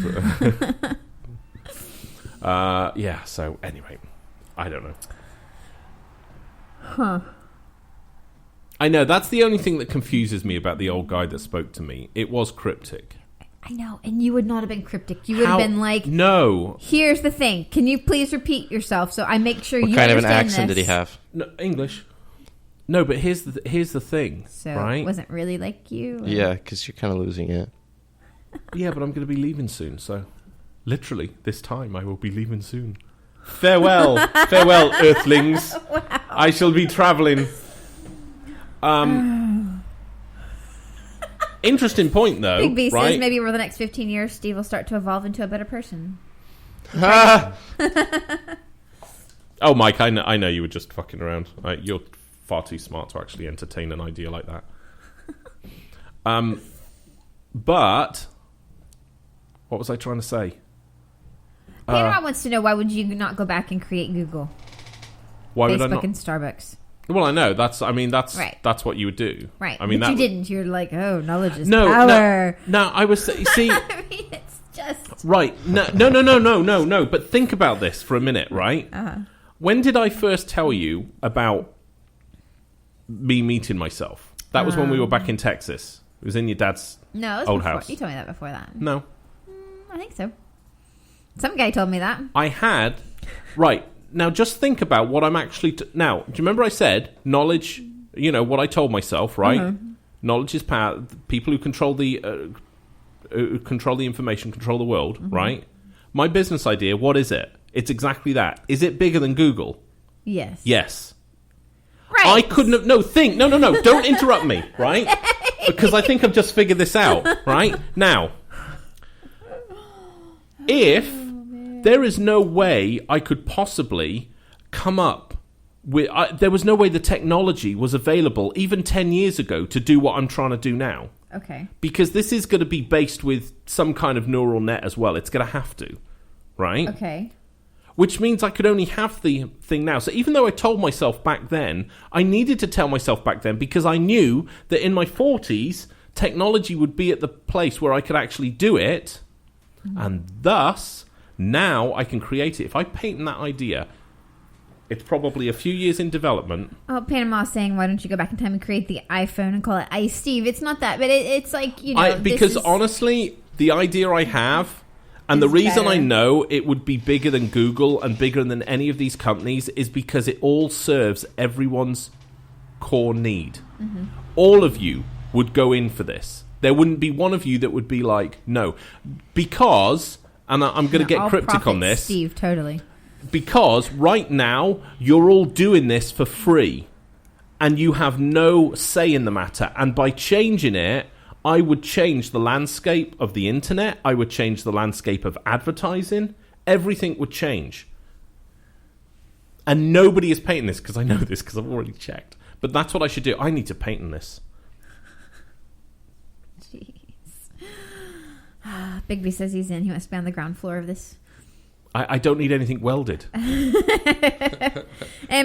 Yeah, so anyway, I don't know. Huh. I know, that's the only thing that confuses me about the old guy that spoke to me. It was cryptic. I know, and you would not have been cryptic. You would have been like, no. Here's the thing. Can you please repeat yourself so I make sure What you kind of an understand accent this? did he have? No, English. No, but here's the thing, So right? it wasn't really like you? Or? Yeah, because you're kind of losing it. Yeah, but I'm going to be leaving soon, so literally this time I will be leaving soon. Farewell, farewell, Earthlings. Wow. I shall be travelling. Interesting point, though. Big B right? says maybe over the next 15 years, Steve will start to evolve into a better person. Oh, Mike, I know you were just fucking around. You're far too smart to actually entertain an idea like that. But what was I trying to say? Panama wants to know, why would you not go back and create Google, Why would I Facebook, not? and Starbucks? Well, I know that's Right. that's what you would do, Right. I mean, but that you didn't. You're like, oh, knowledge is no, power. no. I was see. I mean, it's just Right. No. But think about this for a minute, right? Uh-huh. When did I first tell you about me meeting myself? That was when we were back in Texas. It was in your dad's no. It was old before. house. You told me that before that. No. I think so. Some guy told me that. I had... Right. Now, just think about what I'm actually... Now, do you remember I said knowledge, what I told myself, right? Mm-hmm. Knowledge is power. People who control the information control the world, Mm-hmm. right? My business idea, what is it? It's exactly that. Is it bigger than Google? Yes. Yes. Right. I couldn't have... No, think. No. Don't interrupt me, right? Because I think I've just figured this out, right? Now, if there is no way I could possibly come up with... there was no way the technology was available even 10 years ago to do what I'm trying to do now. Okay. Because this is going to be based with some kind of neural net as well. It's going to have to, right? Okay. Which means I could only have the thing now. So even though I told myself back then, I needed to tell myself back then because I knew that in my 40s, technology would be at the place where I could actually do it. Mm-hmm. And thus, now I can create it. If I patent that idea, it's probably a few years in development. Oh, Panama's saying, why don't you go back in time and create the iPhone and call it iSteve? It's not that, but it's like, Because honestly, the idea I have... And the reason I know it would be bigger than Google and bigger than any of these companies is because it all serves everyone's core need. Mm-hmm. All of you would go in for this. There wouldn't be one of you that would be like, no. Because, and I'm going to get cryptic on this. Steve, totally. Because right now, you're all doing this for free. And you have no say in the matter. And by changing it, I would change the landscape of the internet. I would change the landscape of advertising. Everything would change. And nobody is patenting this because I know this because I've already checked. But that's what I should do. I need to patent this. Jeez. Bigby says he's in. He wants to be on the ground floor of this. I don't need anything welded. And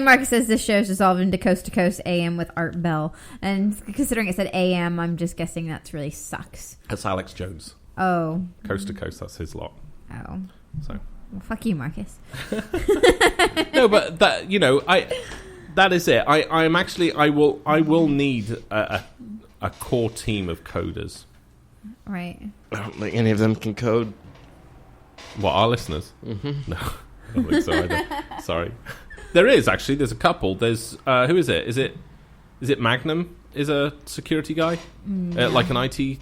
Marcus says this show's dissolved into Coast to Coast AM with Art Bell. And considering it said AM, I'm just guessing that's really sucks. That's Alex Jones. Oh. Coast to Coast, that's his lot. Oh. So. Well, fuck you, Marcus. No, but that, that is it. I will need a core team of coders. Right. I don't think any of them can code. What, our listeners? Mm-hmm. No, I don't think so either. Sorry. There is, actually. There's a couple. There's, who is it? Is it Magnum is a security guy? No. Like an IT...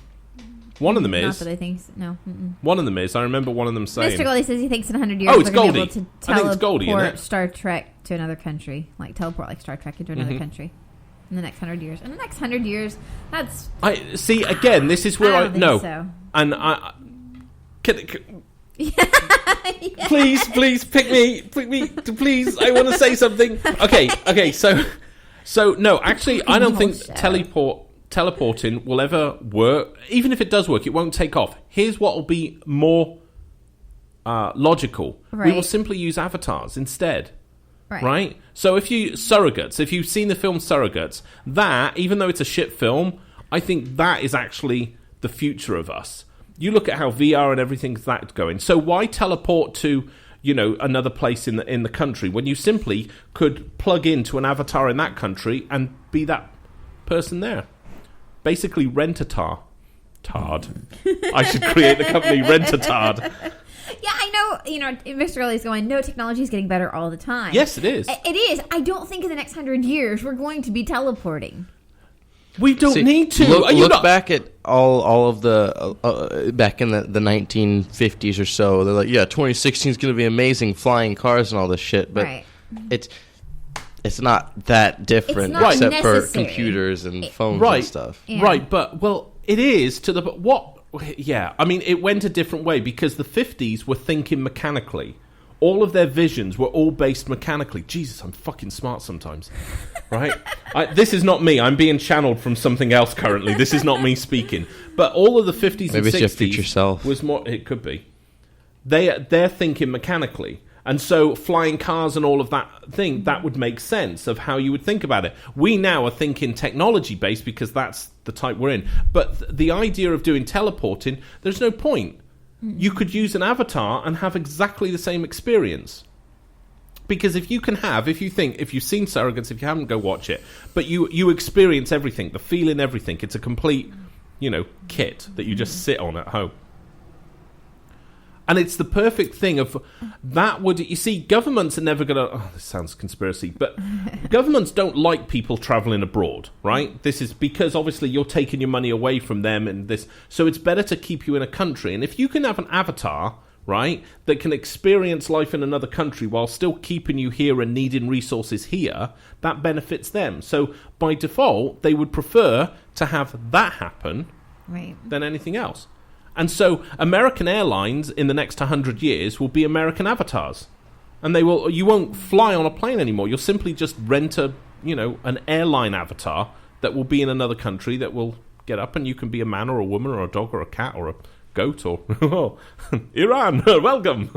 One of them is. Not that I think so. No. Mm-mm. One of them is. I remember one of them saying... Mr. Goldie says he thinks in 100 years it's we're going to be Goldie. able to I think it's Goldie, isn't teleport it? Star Trek to another country. Like, teleport like Star Trek into another country. In the next 100 years. In the next 100 years, that's... See, again, this is where I don't think so. And Please pick me, please. I want to say something. Okay. So no, actually, I don't think teleporting will ever work. Even if it does work, it won't take off. Here's what will be more logical. Right. We will simply use avatars instead. Right? So if you've seen the film Surrogates, that, even though it's a shit film, I think that is actually the future of us. You look at how VR and everything's that going. So why teleport to, another place in the country when you simply could plug into an avatar in that country and be that person there? Basically, rent-a-tar. Tard. I should create the company Rent-a-Tard. Yeah, I know, Mr. Early's going, no, technology is getting better all the time. Yes, it is. It is. I don't think in the next 100 years we're going to be teleporting. We don't need to. Look back at all of the back in the 1950s or so. They're like, yeah, 2016 is going to be amazing, flying cars and all this shit. But it's not that different, except for computers and phones and stuff. Yeah. Right, but it is to the what. Yeah, I mean, it went a different way because the 50s were thinking mechanically. All of their visions were all based mechanically. Jesus, I'm fucking smart sometimes, right? This is not me. I'm being channeled from something else currently. This is not me speaking. But all of the 50s and 60s it's your future self. Was more. It could be. They're thinking mechanically. And so flying cars and all of that would make sense of how you would think about it. We now are thinking technology-based because that's the type we're in. But the idea of doing teleporting, there's no point. You could use an avatar and have exactly the same experience. Because if you've seen Surrogates, if you haven't, go watch it. But you experience everything, the feeling, everything. It's a complete, kit that you just sit on at home. And it's the perfect thing of that would... You see, governments are never going to... Oh, this sounds conspiracy. But governments don't like people travelling abroad, right? This is because, obviously, you're taking your money away from them and this... So it's better to keep you in a country. And if you can have an avatar, right, that can experience life in another country while still keeping you here and needing resources here, that benefits them. So, by default, they would prefer to have that happen than anything else. And so American Airlines in the next 100 years will be American avatars. And you won't fly on a plane anymore. You'll simply just rent an airline avatar that will be in another country that will get up and you can be a man or a woman or a dog or a cat or a goat or Iran, welcome.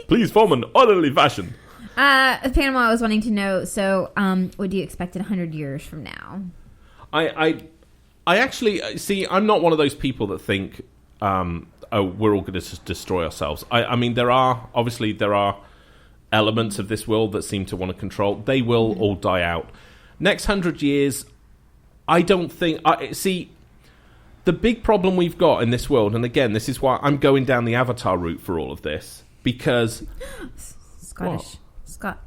Please form an orderly fashion. Panama was wanting to know, so what do you expect in 100 years from now? I actually see. I'm not one of those people that think, we're all going to destroy ourselves. I mean, there are elements of this world that seem to want to control. They will all die out. Next 100 years, I don't think. See, the big problem we've got in this world, and again, this is why I'm going down the Avatar route for all of this, because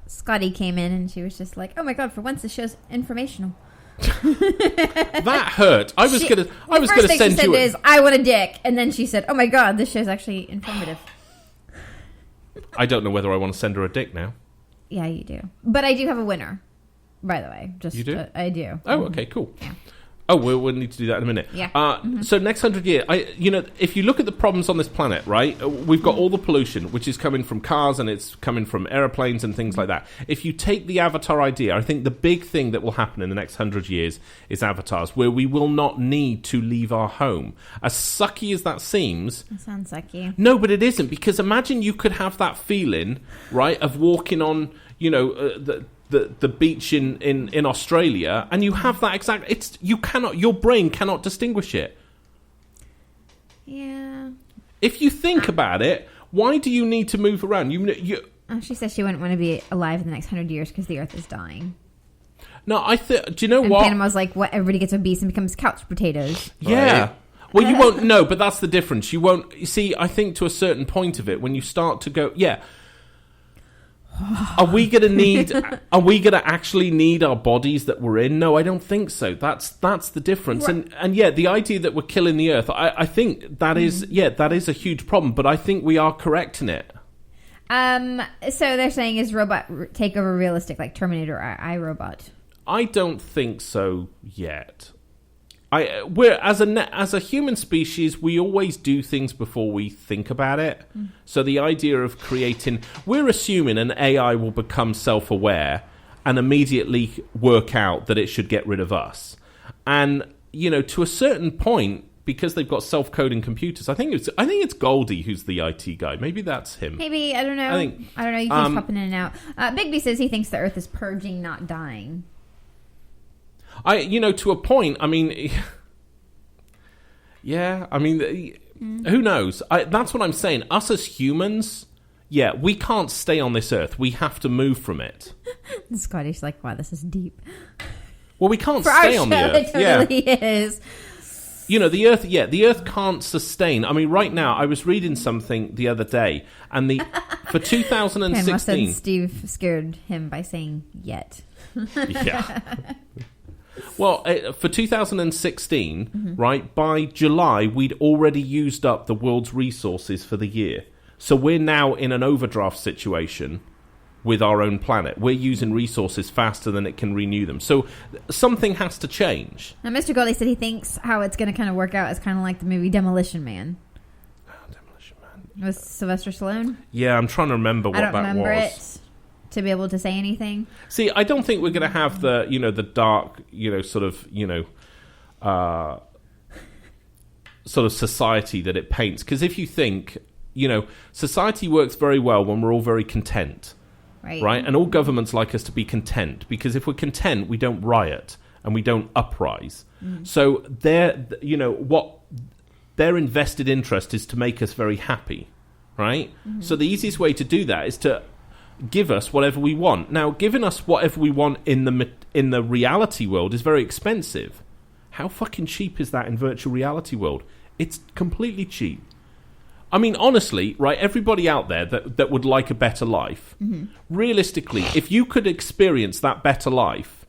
Scotty came in and she was just like, "Oh my god! For once, this show's informational." That hurt. I was gonna send you. I want a dick, and then she said, "Oh my god, this show's actually informative." I don't know whether I want to send her a dick now. Yeah, you do. But I do have a winner, by the way. You do? I do. Oh, okay, cool. Yeah. Oh, we'll need to do that in a minute. Yeah. So next 100 years, if you look at the problems on this planet, right, we've got all the pollution, which is coming from cars and it's coming from airplanes and things like that. If you take the avatar idea, I think the big thing that will happen in the next 100 years is avatars, where we will not need to leave our home. As sucky as that seems... That sounds sucky. No, but it isn't, because imagine you could have that feeling, right, of walking on, the beach in Australia, and you have that exact... your brain cannot distinguish it. Yeah. If you think about it, why do you need to move around? She says she wouldn't want to be alive in the next 100 years because the Earth is dying. No, do you know what? Panama's like, what? Everybody gets obese and becomes couch potatoes. Yeah. Right. Well, you won't know, but that's the difference. You won't... You see, I think to a certain point of it, when you start to go... Yeah... Are we going to actually need our bodies that we're in? No, I don't think so. That's the difference. Right. And yeah, the idea that we're killing the Earth, I think that is a huge problem, but I think we are correcting it. So they're saying, is robot takeover realistic, like Terminator or iRobot? I don't think so yet. we're as a human species, we always do things before we think about it. So the idea of we're assuming an AI will become self-aware and immediately work out that it should get rid of us. And to a certain point, because they've got self-coding computers, I think it's Goldie who's the IT guy. Maybe that's him. Maybe, I don't know. I don't know. He keeps popping in and out. Bigby says he thinks the Earth is purging, not dying. To a point, I mean, yeah, I mean, who knows? That's what I'm saying. Us as humans, we can't stay on this Earth. We have to move from it. Scotty's like, wow, this is deep. Well, we can't stay on the Earth. It totally is. The Earth can't sustain. I mean, right now, I was reading something the other day, and for 2016... Steve scared him by saying yet. Yeah. Well, for 2016, right, by July, we'd already used up the world's resources for the year. So we're now in an overdraft situation with our own planet. We're using resources faster than it can renew them. So something has to change. Now, Mr. Goldie said he thinks how it's going to kind of work out is kind of like the movie Demolition Man. Oh, Demolition Man. With Sylvester Stallone? Yeah, I'm trying to remember what that was. I don't remember it to be able to say anything. See, I don't think we're going to have the dark, sort of society that it paints. Because if you think, society works very well when we're all very content. Right? And all governments like us to be content. Because if we're content, we don't riot and we don't uprise. So what their invested interest is to make us very happy. Right? So the easiest way to do that is to give us whatever we want. Now, giving us whatever we want in the reality world is very expensive. How fucking cheap is that in virtual reality world? It's completely cheap. I mean, honestly, right, everybody out there that would like a better life, realistically, if you could experience that better life,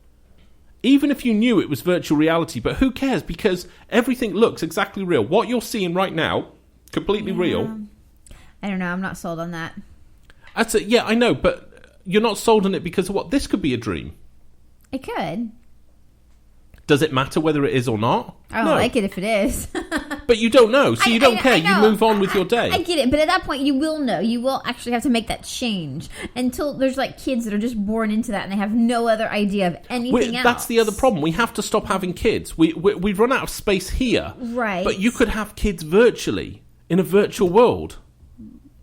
even if you knew it was virtual reality, but who cares? Because everything looks exactly real. What you're seeing right now, completely real. I don't know. I'm not sold on that. Yeah, I know, but you're not sold on it because of what? This could be a dream. It could. Does it matter whether it is or not? I don't like it if it is. But you don't know, so you don't care. You move on with your day. I get it, but at that point, you will know. You will actually have to make that change until there's like kids that are just born into that and they have no other idea of anything else. That's the other problem. We have to stop having kids. We've run out of space here. Right. But you could have kids virtually in a virtual world.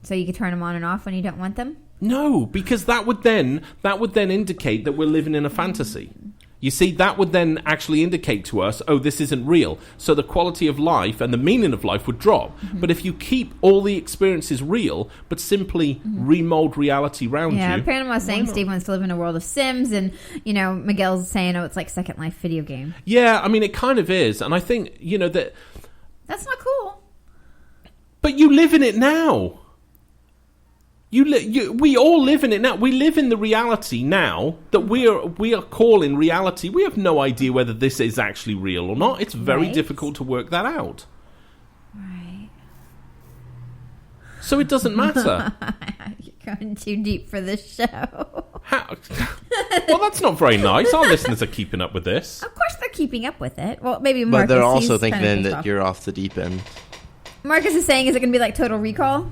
So you could turn them on and off when you don't want them? No, because that would then indicate that we're living in a fantasy. You see, that would then actually indicate to us, oh, this isn't real. So the quality of life and the meaning of life would drop. But if you keep all the experiences real, but simply remold reality around you... Yeah, apparently I was saying Steve wants to live in a world of Sims, and, Miguel's saying, oh, it's like Second Life video game. Yeah, I mean, it kind of is. And I think, that... That's not cool. But you live in it now. We all live in it now. We live in the reality now that we are calling reality. We have no idea whether this is actually real or not. It's very difficult to work that out. Right. So it doesn't matter. You're going too deep for this show. Well, that's not very nice. Our listeners are keeping up with this. Of course they're keeping up with it. Well, maybe Marcus. But they're also thinking that you're off the deep end. Marcus is saying, is it going to be like Total Recall?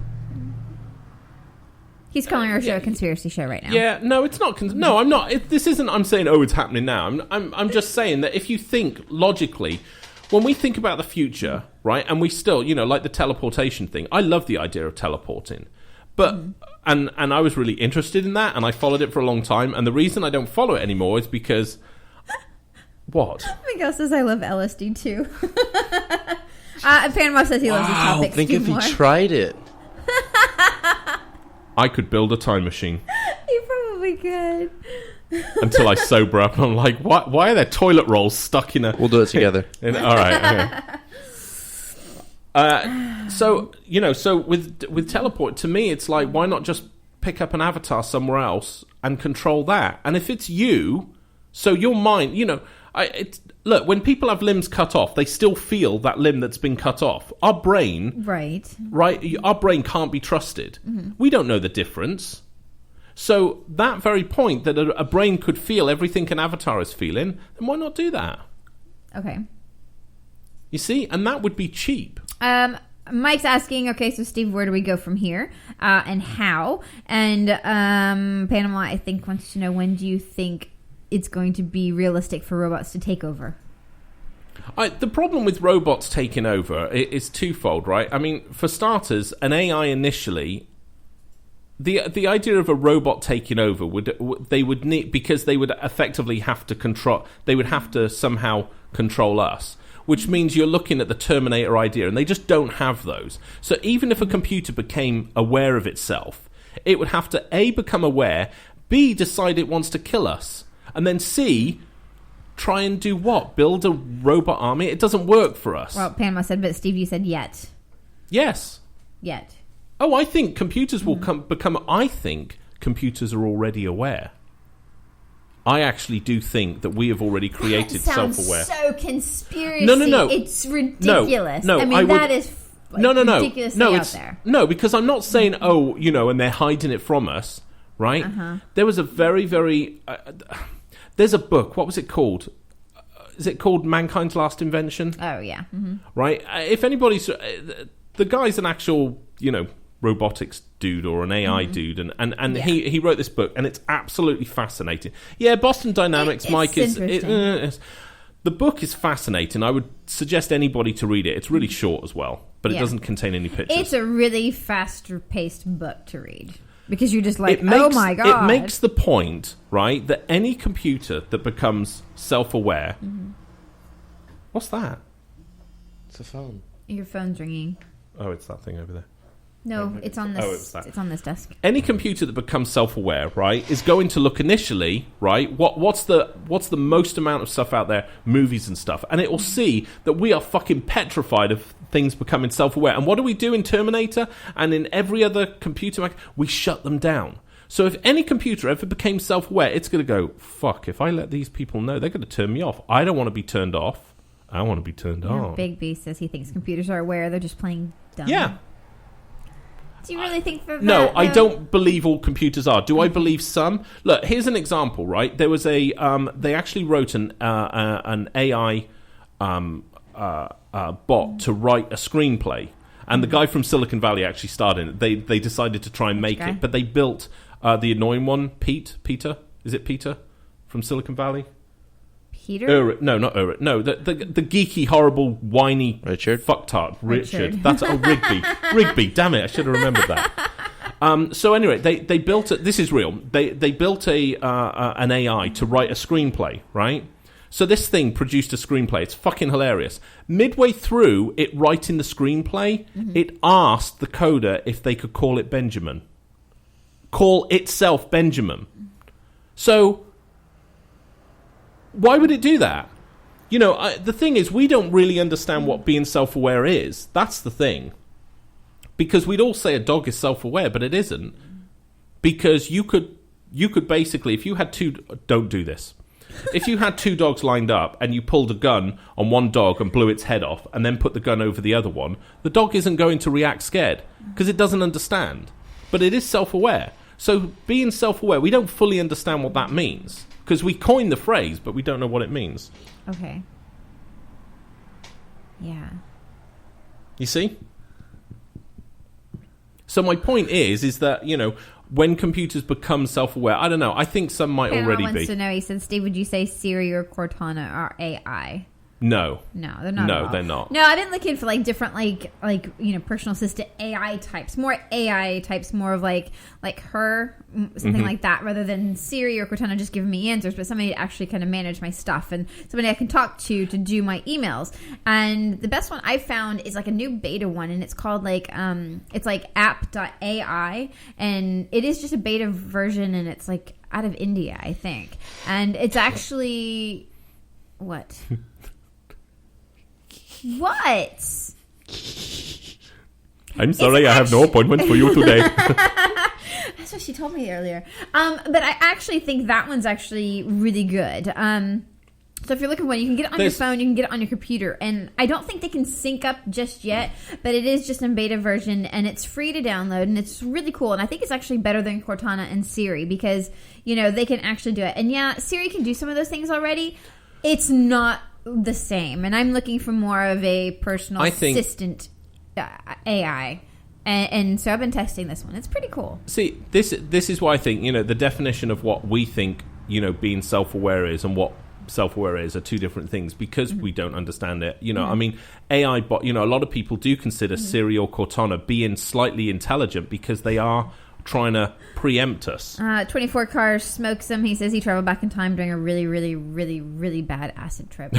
He's calling our show a conspiracy show right now. Yeah, no, it's not. No, I'm not. This isn't. I'm saying, oh, it's happening now. I'm just saying that if you think logically, when we think about the future, right, and we still, like the teleportation thing. I love the idea of teleporting, but and I was really interested in that, and I followed it for a long time. And the reason I don't follow it anymore is because what? Miguel says I love LSD too. Panama says he loves these topics. Think if he tried it. I could build a time machine. You probably could. Until I sober up and I'm like, why are there toilet rolls stuck in a... We'll do it together. All right. Okay. So with teleport, to me, it's like, why not just pick up an avatar somewhere else and control that? And if it's you, so your mind, look, when people have limbs cut off, they still feel that limb that's been cut off. Our brain... Right. Our brain can't be trusted. We don't know the difference. So that very point that a brain could feel everything an avatar is feeling, then why not do that? Okay. You see? And that would be cheap. Mike's asking, okay, so Steve, where do we go from here? And how? And Panama, I think, wants to know, when do you think it's going to be realistic for robots to take over? The problem with robots taking over is twofold, right? I mean, for starters, an AI initially, the idea of a robot taking over they would need, because they would effectively have to control. They would have to somehow control us, which means you're looking at the Terminator idea, and they just don't have those. So even if a computer became aware of itself, it would have to A, become aware, B, decide it wants to kill us, and then C, try and do what? Build a robot army? It doesn't work for us. Well, Panama said, but Steve, you said yet. Yes. Yet. Oh, I think computers will become... I think computers are already aware. I actually do think that we have already created self-aware. So conspiracy. No. It's ridiculous. No, I mean, that is ridiculously out there. No, because I'm not saying, and they're hiding it from us, right? Uh-huh. There was a very, very... there's a book. What was it called? Is it called Mankind's Last Invention? Oh, yeah. Mm-hmm. Right? If anybody's... the guy's an actual, robotics dude or an AI dude, and he wrote this book, and it's absolutely fascinating. Yeah, Boston Dynamics, Mike, is the book is fascinating. I would suggest anybody to read it. It's really short as well, but it doesn't contain any pictures. It's a really faster-paced book to read, because you're just like, oh my god. It makes the point, right, that any computer that becomes self-aware... Mm-hmm. What's that? It's a phone. Your phone's ringing. Oh, it's that thing over there. No, it's on this. It's on this desk. Any computer that becomes self-aware, right, is going to look initially, right. What's the most amount of stuff out there, movies and stuff, and it will see that we are fucking petrified of things becoming self-aware. And what do we do in Terminator and in every other computer? We shut them down. So if any computer ever became self-aware, it's going to go, fuck. If I let these people know, they're going to turn me off. I don't want to be turned off. I want to be turned on. Big B says he thinks computers are aware. They're just playing dumb. Yeah. Do you really think that? No, I don't believe all computers are. Do I believe some? Look, here's an example, right? There was they actually wrote an AI bot to write a screenplay. And the guy from Silicon Valley actually starred in it. They decided to try and make it. But they built the annoying one, Peter? Is it Peter from Silicon Valley? Peter? No, not Urich. No, the geeky, horrible, whiny... Richard? Fucktard. Richard. That's Rigby. Rigby, damn it, I should have remembered that. So anyway, they built... This is real. They built an AI to write a screenplay, right? So this thing produced a screenplay. It's fucking hilarious. Midway through it writing the screenplay, it asked the coder if they could call it Benjamin. Call itself Benjamin. So... why would it do that? The thing is, we don't really understand what being self-aware is. That's the thing. Because we'd all say a dog is self-aware, but it isn't. Because you could basically, if you had don't do this. If you had two dogs lined up and you pulled a gun on one dog and blew its head off and then put the gun over the other one, the dog isn't going to react scared because it doesn't understand. But it is self-aware. So being self-aware, we don't fully understand what that means. Because we coined the phrase, but we don't know what it means. Okay. Yeah. You see? So my point is that, when computers become self-aware, I don't know. I think some might already be. Wants to know, he said, Steve, would you say Siri or Cortana are AI? No. No, they're not. No, they're not. No, I've been looking for different personal assistant AI types. More AI types, more of like her, something like that, rather than Siri or Cortana just giving me answers, but somebody to actually kind of manage my stuff and somebody I can talk to do my emails. And the best one I found is a new beta one, and it's called it's app.ai, and it is just a beta version, and it's out of India, I think. And it's actually what? What? I'm sorry, I have no appointment for you today. That's what she told me earlier. But I actually think that one's actually really good. So if you're looking for one, you can get it on your phone, you can get it on your computer. And I don't think they can sync up just yet, but it is just in beta version, and it's free to download, and it's really cool. And I think it's actually better than Cortana and Siri because, they can actually do it. And yeah, Siri can do some of those things already. It's not the same, and I'm looking for more of a personal assistant AI. And so I've been testing this one. It's pretty cool. See, this is why I think, the definition of what we think, being self-aware is and what self-aware is are two different things because we don't understand it. I mean, AI bot, a lot of people do consider Siri or Cortana being slightly intelligent because they are trying to preempt us. 24 Cars smokes him. He says he traveled back in time during a really, really, really, really bad acid trip.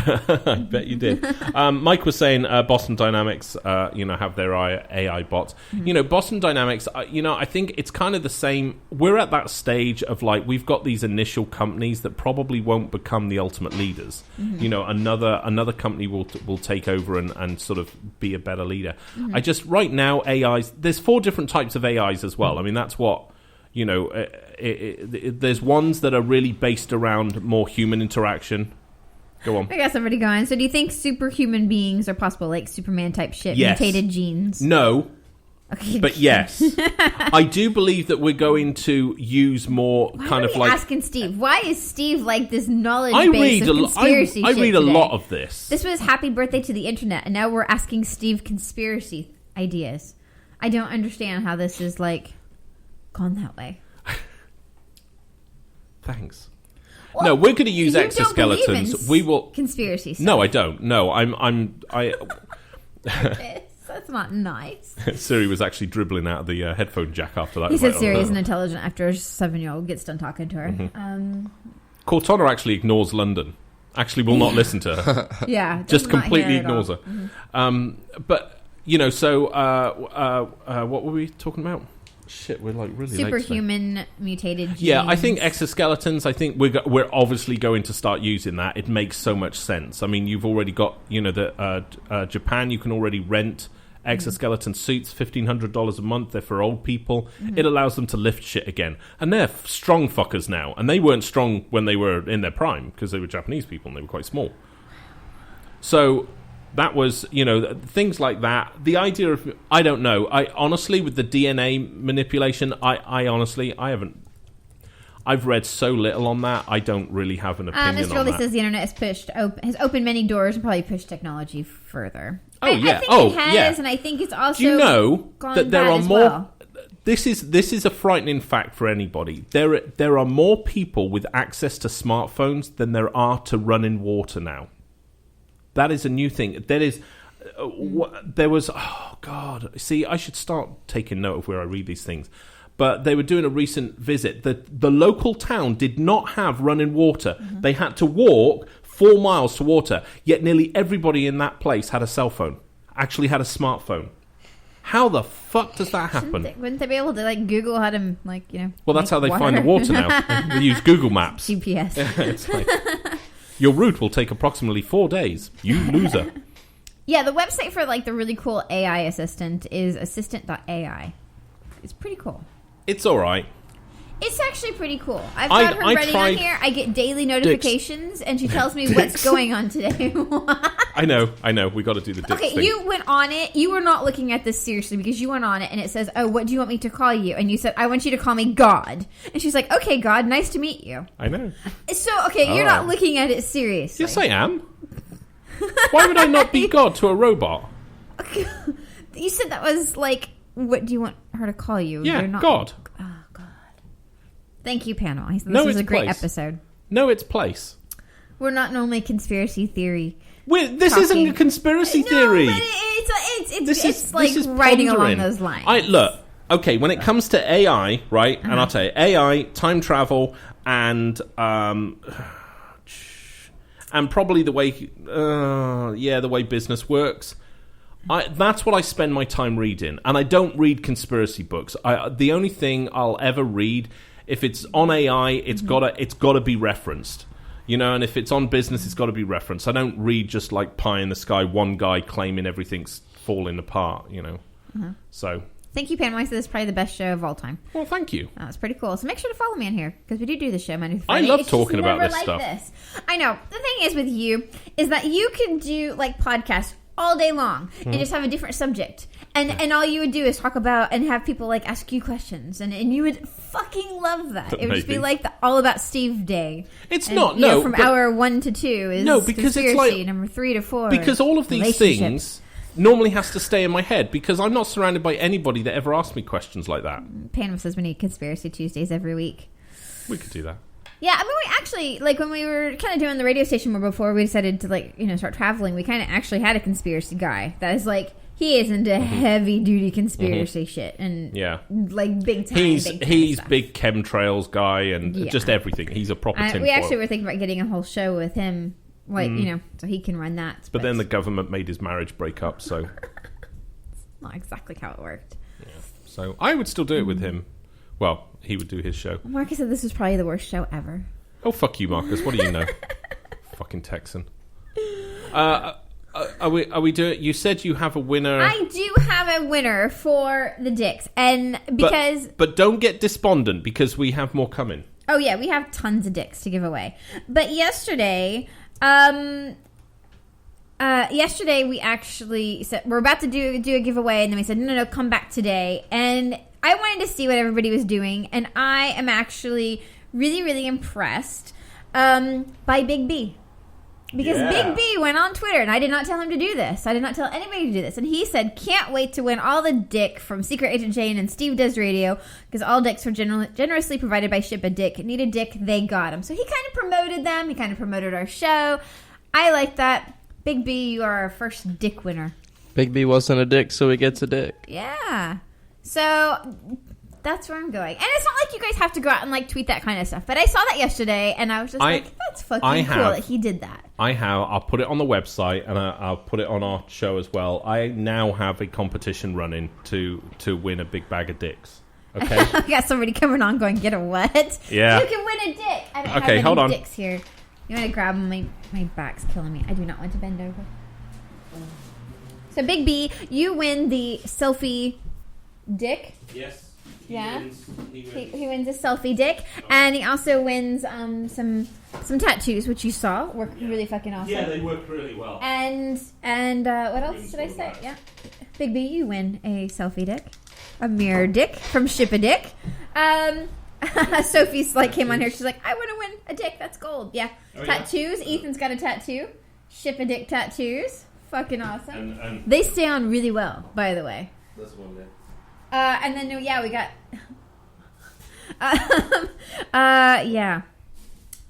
I bet you did. Mike was saying Boston Dynamics, have their AI bots. Boston Dynamics, I think it's kind of the same. We're at that stage of we've got these initial companies that probably won't become the ultimate leaders. Another company will take over and sort of be a better leader. I just, right now, AIs, there's 4 different types of AIs as well. I mean, that's what, there's ones that are really based around more human interaction. Go on. I got somebody going. So do you think superhuman beings are possible, like Superman type shit, mutated genes? No. Okay. But yes. I do believe that we're going to use more asking Steve? Why is Steve like this knowledge base of conspiracy I read a lot of this. This was happy birthday to the internet, and now we're asking Steve conspiracy ideas. I don't understand how this is gone that way. That's no, we're going to use exoskeletons. We will conspiracy stuff. No, I don't. No, That's not nice. Siri was actually dribbling out of the headphone jack after that. He said Siri is an intelligent after a 7-year-old gets done talking to her. Cortana actually ignores London. Actually will not listen to her. Yeah. Just completely ignores her. But, so what were we talking about? Shit, we're really superhuman mutated genes. Yeah, I think exoskeletons. I think we're obviously going to start using that. It makes so much sense. I mean, you've already got Japan. You can already rent exoskeleton suits, $1,500 a month. They're for old people. It allows them to lift shit again, and they're strong fuckers now. And they weren't strong when they were in their prime because they were Japanese people and they were quite small. So. That was, things like that. The idea of, I don't know. I honestly, with the DNA manipulation, I honestly, I've read so little on that. I don't really have an opinion on that. Mr. Rolly says the internet has opened many doors and probably pushed technology further. I think it has, and I think it's also do you know that there are more? Well. This is a frightening fact for anybody. There are more people with access to smartphones than there are to running water now. That is a new thing. There was, oh God. See, I should start taking note of where I read these things. But they were doing a recent visit. The local town did not have running water. They had to walk 4 miles to water. Yet nearly everybody in that place had a cell phone. Actually had a smartphone. How the fuck does that happen? Wouldn't they be able to Google how to Well, that's how they find the water now. They use Google Maps. GPS. It's your route will take approximately 4 days. You loser. Yeah, the website for the really cool AI assistant is assistant.ai. It's pretty cool. It's all right. It's actually pretty cool. I've got her running on here. I get daily notifications, and she tells me what's going on today. I know. We got to do the Dix thing. You went on it. You were not looking at this seriously because you went on it, and it says, "Oh, what do you want me to call you?" And you said, "I want you to call me God." And she's like, "Okay, God, nice to meet you." I know. So, you're not looking at it seriously. Yes, I am. Why would I not be God to a robot? You said that was what do you want her to call you? Yeah, you're not God. Thank you, panel. This is a great episode. No, it's place. We're not normally conspiracy theory. This isn't a conspiracy theory. No, but it's writing along those lines. Look, okay, when it comes to AI, right, and I'll tell you, AI, time travel, and probably the way business works, that's what I spend my time reading. And I don't read conspiracy books. The only thing I'll ever read, if it's on AI, it's gotta be referenced, and if it's on business, it's got to be referenced. I don't read just pie in the sky, one guy claiming everything's falling apart, So thank you, Pam. I said this is probably the best show of all time. Well, thank you. That's pretty cool. So make sure to follow me on here because we do the show Monday through Friday. I love talking about this stuff. I know. The thing is with you is that you can do podcasts all day long and just have a different subject. And all you would do is talk about and have people like ask you questions, and you would fucking love that. It would just be like the All About Steve Day. It's and, not you know, from hour 1 to 2 is because it's conspiracy, number 3 to 4. Because all of these things normally has to stay in my head because I'm not surrounded by anybody that ever asks me questions like that. Panama says we need Conspiracy Tuesdays every week. We could do that. Yeah, I mean, we actually, like, when we were kind of doing the radio station more before we decided to, like, you know, start traveling, we kind of actually had a conspiracy guy that is, like, he is into heavy-duty conspiracy shit and, like, big time He's stuff. big chemtrails guy and just everything. He's a proper tinfoil. We actually were thinking about getting a whole show with him, like, you know, so he can run that. But then the government made his marriage break up, so... It's not exactly how it worked. Yeah. So I would still do it with him. Well, he would do his show. Marcus said this was probably the worst show ever. Oh, fuck you, Marcus. What do you know? Fucking Texan. Are we doing... You said you have a winner... I do have a winner for the dicks. And because... But don't get despondent because we have more coming. Oh, yeah. We have tons of dicks to give away. But yesterday... yesterday we actually said... We're about to do a giveaway. And then we said, no, come back today. And I wanted to see what everybody was doing. And I am actually really, really impressed by Big B. Because Big B went on Twitter, and I did not tell him to do this. I did not tell anybody to do this. And he said, can't wait to win all the dick from Secret Agent Jane and Steve Does Radio, because all dicks were generously provided by Ship a Dick. Need a dick, they got him. So he kind of promoted them. He kind of promoted our show. I like that. Big B, you are our first dick winner. Big B wasn't a dick, so he gets a dick. Yeah. So... that's where I'm going. And it's not like you guys have to go out and, like, tweet that kind of stuff. But I saw that yesterday, and I was just like, that's fucking cool that he did that. I'll put it on the website, and I'll put it on our show as well. I now have a competition running to win a big bag of dicks. Okay? I got somebody coming on going, get a what? Yeah. You can win a dick. I don't have Okay, hold on. dicks here. You want to grab them? My back's killing me. I do not want to bend over. So, Big B, you win the selfie dick. Yes. He wins a selfie dick, and he also wins some tattoos, which you saw work really fucking awesome. Yeah, they work really well. And what else did I say? Yeah, Big B, you win a selfie dick, a mirror dick from Ship a Dick. Sophie's like came on here. She's like, I want to win a dick. That's gold. Yeah, tattoos. Yeah. Ethan's got a tattoo. Ship a Dick tattoos. Fucking awesome. And they stay on really well, by the way. That's one day. And then, we got... yeah.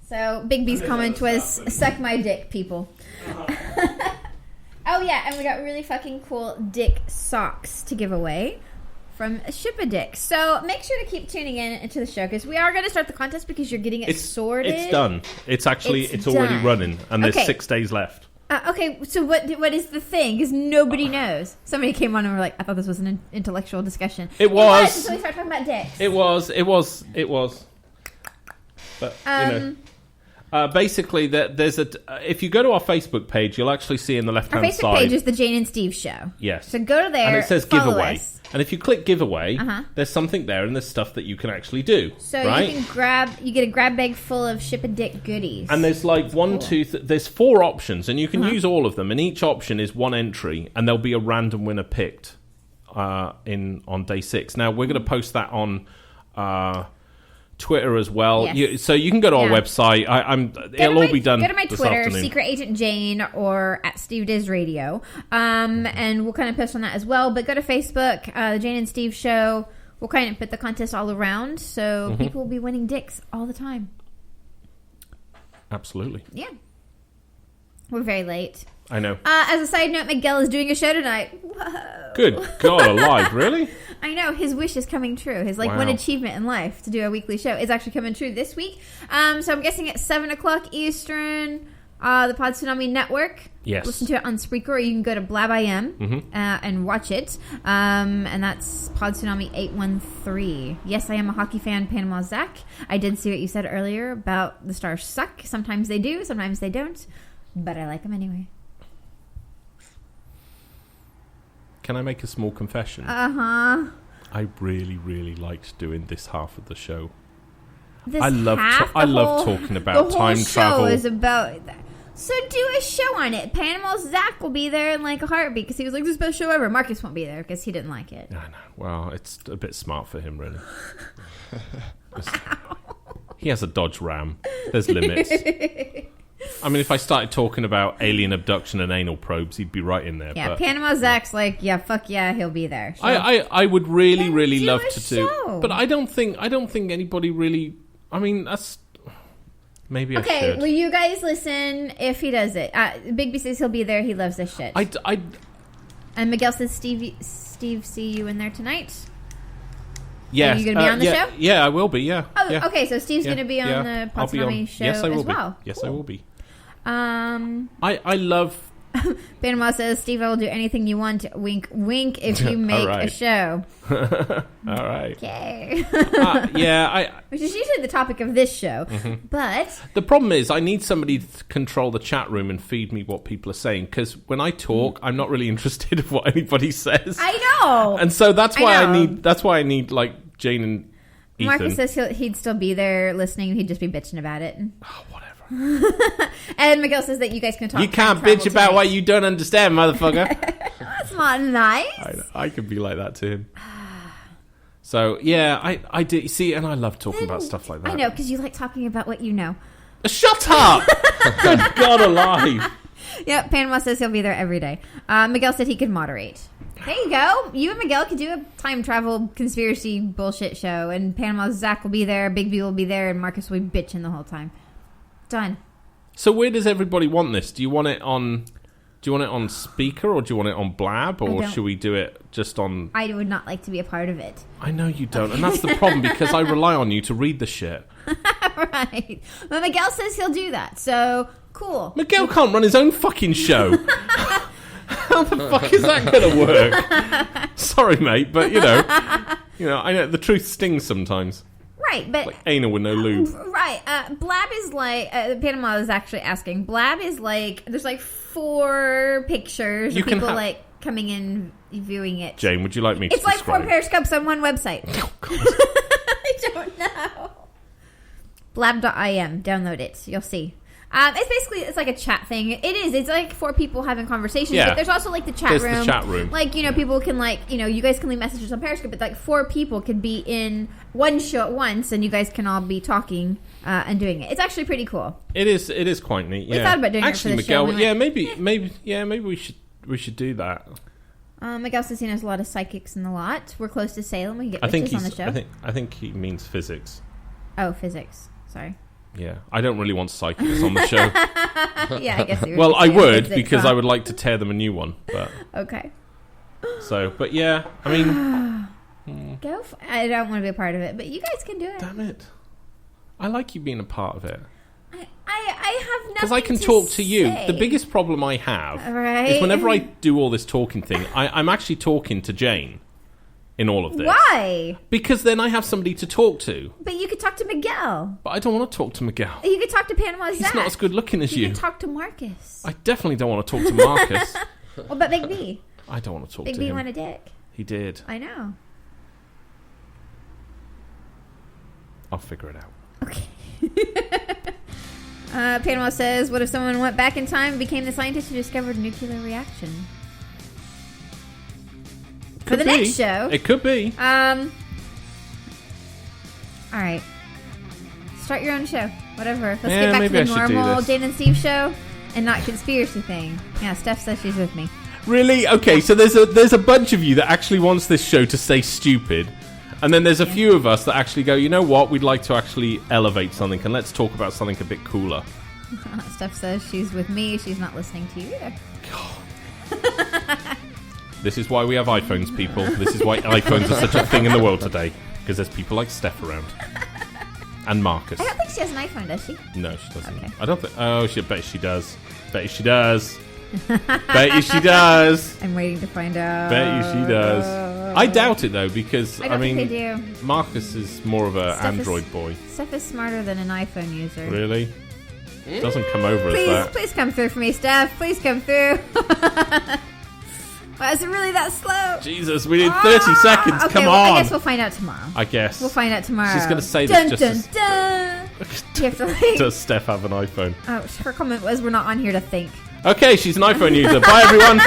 So, Big B's comment was, suck my dick, people. Oh, yeah, and we got really fucking cool dick socks to give away from Ship a Dick. So, make sure to keep tuning in to the show, because we are going to start the contest because you're getting it sorted. It's done. It's already running, and there's 6 days left. Okay, so what is the thing? Because nobody knows. Somebody came on and were like, I thought this was an intellectual discussion. It was. Until we started talking about dicks. It was. But, basically, there's if you go to our Facebook page, you'll actually see in the left-hand side. Our Facebook page is the Jane and Steve Show. Yes. So go to there, and it says giveaway. Us. And if you click giveaway, there's something there, and there's stuff that you can actually do. So right? you get a grab bag full of Ship a Dick goodies. And there's like there's 4 options, and you can use all of them. And each option is 1 entry, and there'll be a random winner picked on day 6. Now we're going to post that on Twitter as well. Yes. So you can go to our website. It'll all be done. Go to my this Twitter, afternoon. Secret Agent Jane, or at Steve Diz Radio, and we'll kind of post on that as well. But go to Facebook, the Jane and Steve Show. We'll kind of put the contest all around, so people will be winning dicks all the time. Absolutely. Yeah, we're very late. I know. As a side note, Miguel is doing a show tonight. Whoa. Good God alive, really? I know, his wish is coming true. His one achievement in life to do a weekly show is actually coming true this week. So I'm guessing at 7 o'clock Eastern, the Pod Tsunami Network. Yes. Listen to it on Spreaker, or you can go to BlabIM and watch it. And that's Pod Tsunami 813. Yes, I am a hockey fan, Panama Zach. I did see what you said earlier about the Stars suck. Sometimes they do, sometimes they don't. But I like them anyway. Can I make a small confession? Uh-huh. I really, really liked doing this half of the show. I love talking about time travel. The whole show is about... So do a show on it. Panama Zach will be there in like a heartbeat because he was like, this is the best show ever. Marcus won't be there because he didn't like it. I know. Well, it's a bit smart for him, really. He has a Dodge Ram. There's limits. I mean, if I started talking about alien abduction and anal probes, he'd be right in there. Yeah, but Panama Zach's like, yeah, fuck yeah, he'll be there. So I would really, really do love a to show. do, but I don't think anybody really. I mean, that's maybe I okay, should. will you guys listen if he does it? Bigby says he'll be there. He loves this shit. And Miguel says Steve, see you in there tonight. Yes. Are you going to be on the show? Yeah, I will be. Yeah. Oh, yeah. okay. So Steve's going to be on the I'll be Potsdam show yes, I will as well. Be. Yes, Cool. I will be. I love. Panama says, Steve, I will do anything you want. Wink, wink, if you make right. a show. All right. Okay. Which is usually the topic of this show. Mm-hmm. But the problem is I need somebody to control the chat room and feed me what people are saying, because when I talk, I'm not really interested in what anybody says. I know. And so that's why I need like Jane and Ethan. Marcus says he'd still be there listening. He'd just be bitching about it. Oh, whatever. And Miguel says that you guys can talk. You can't bitch about what you don't understand, motherfucker. That's not nice. I could be like that to him. So yeah, I do see, and I love talking about stuff like that. I know, because you like talking about what you know. Shut up! Good God alive! Yep, Panama says he'll be there every day. Miguel said he could moderate. There you go. You and Miguel could do a time travel conspiracy bullshit show, and Panama Zach will be there, Big B will be there, and Marcus will be bitching the whole time. Done. So where does everybody want this? Do you want it on speaker, or do you want it on Blab, or should we do it just on... I would not like to be a part of it. I know you don't, and that's the problem, because I rely on you to read the shit. Right. But Miguel says he'll do that, so cool. Miguel can't run his own fucking show. How the fuck is that going to work? Sorry, mate, but you know, I know the truth stings sometimes. Right, but like anal with no lube. Right, Blab is like Panama is actually asking. Blab is like there's like 4 pictures of people like coming in viewing it. Jane, would you like me to It's like describe? 4 periscopes on one website. Oh, God. I don't know. Blab.im, download it. You'll see. It's like a chat thing. It is. It's like 4 people having conversations. Yeah. But there's also like the chat room. The chat room. Like, people can you guys can leave messages on Periscope, but like 4 people could be in one show at once, and you guys can all be talking and doing it. It's actually pretty cool. It is quite neat. Yeah. We thought about doing actually, it for the show. Miguel. Maybe we should do that. Miguel says he knows a lot of psychics in the lot. We're close to Salem. We can get witches on the show. I think he means physics. Oh, physics. Sorry. Yeah, I don't really want psychics on the show. Yeah, I guess. Well, I would, because I would like to tear them a new one. But okay. So, but yeah, I mean, I don't want to be a part of it, but you guys can do it. Damn it! I like you being a part of it. I have nothing because I can talk to you. The biggest problem I have is whenever I do all this talking thing, I'm actually talking to Jane. In all of this. Why? Because then I have somebody to talk to. But you could talk to Miguel. But I don't want to talk to Miguel. You could talk to Panama Zach. He's not as good looking as you. You could talk to Marcus. I definitely don't want to talk to Marcus. What about Big B? I don't want to talk Big to B him. won a dick. He did. I know. I'll figure it out. Okay. Panama says, what if someone went back in time and became the scientist who discovered nuclear reaction? For the next show. It could be. Alright. Start your own show. Whatever. Let's get back to the normal Jane and Steve show and not conspiracy thing. Yeah, Steph says she's with me. Really? Okay, so there's a bunch of you that actually wants this show to stay stupid. And then there's a few of us that actually go, you know what? We'd like to actually elevate something, and let's talk about something a bit cooler. Steph says she's with me. She's not listening to you either. This is why we have iPhones, people. This is why iPhones are such a thing in the world today. Because there's people like Steph around. And Marcus. I don't think she has an iPhone, does she? No, she doesn't. Okay. I don't think... Oh, bet she does. Bet she does. Bet you she does. I'm waiting to find out. Bet you she does. I doubt it, though, because, I mean... think they do. Marcus is more of an Android boy. Steph is smarter than an iPhone user. Really? Doesn't come over as that. Please come through for me, Steph. Please come through. Why is it really that slow? Jesus, we need 30 seconds. Okay, Come well, on. I guess we'll find out tomorrow. I guess. We'll find out tomorrow. She's going to say this dun. You have to like. Does Steph have an iPhone? Oh, her comment was, "We're not on here to think." Okay, she's an iPhone user. Bye, everyone.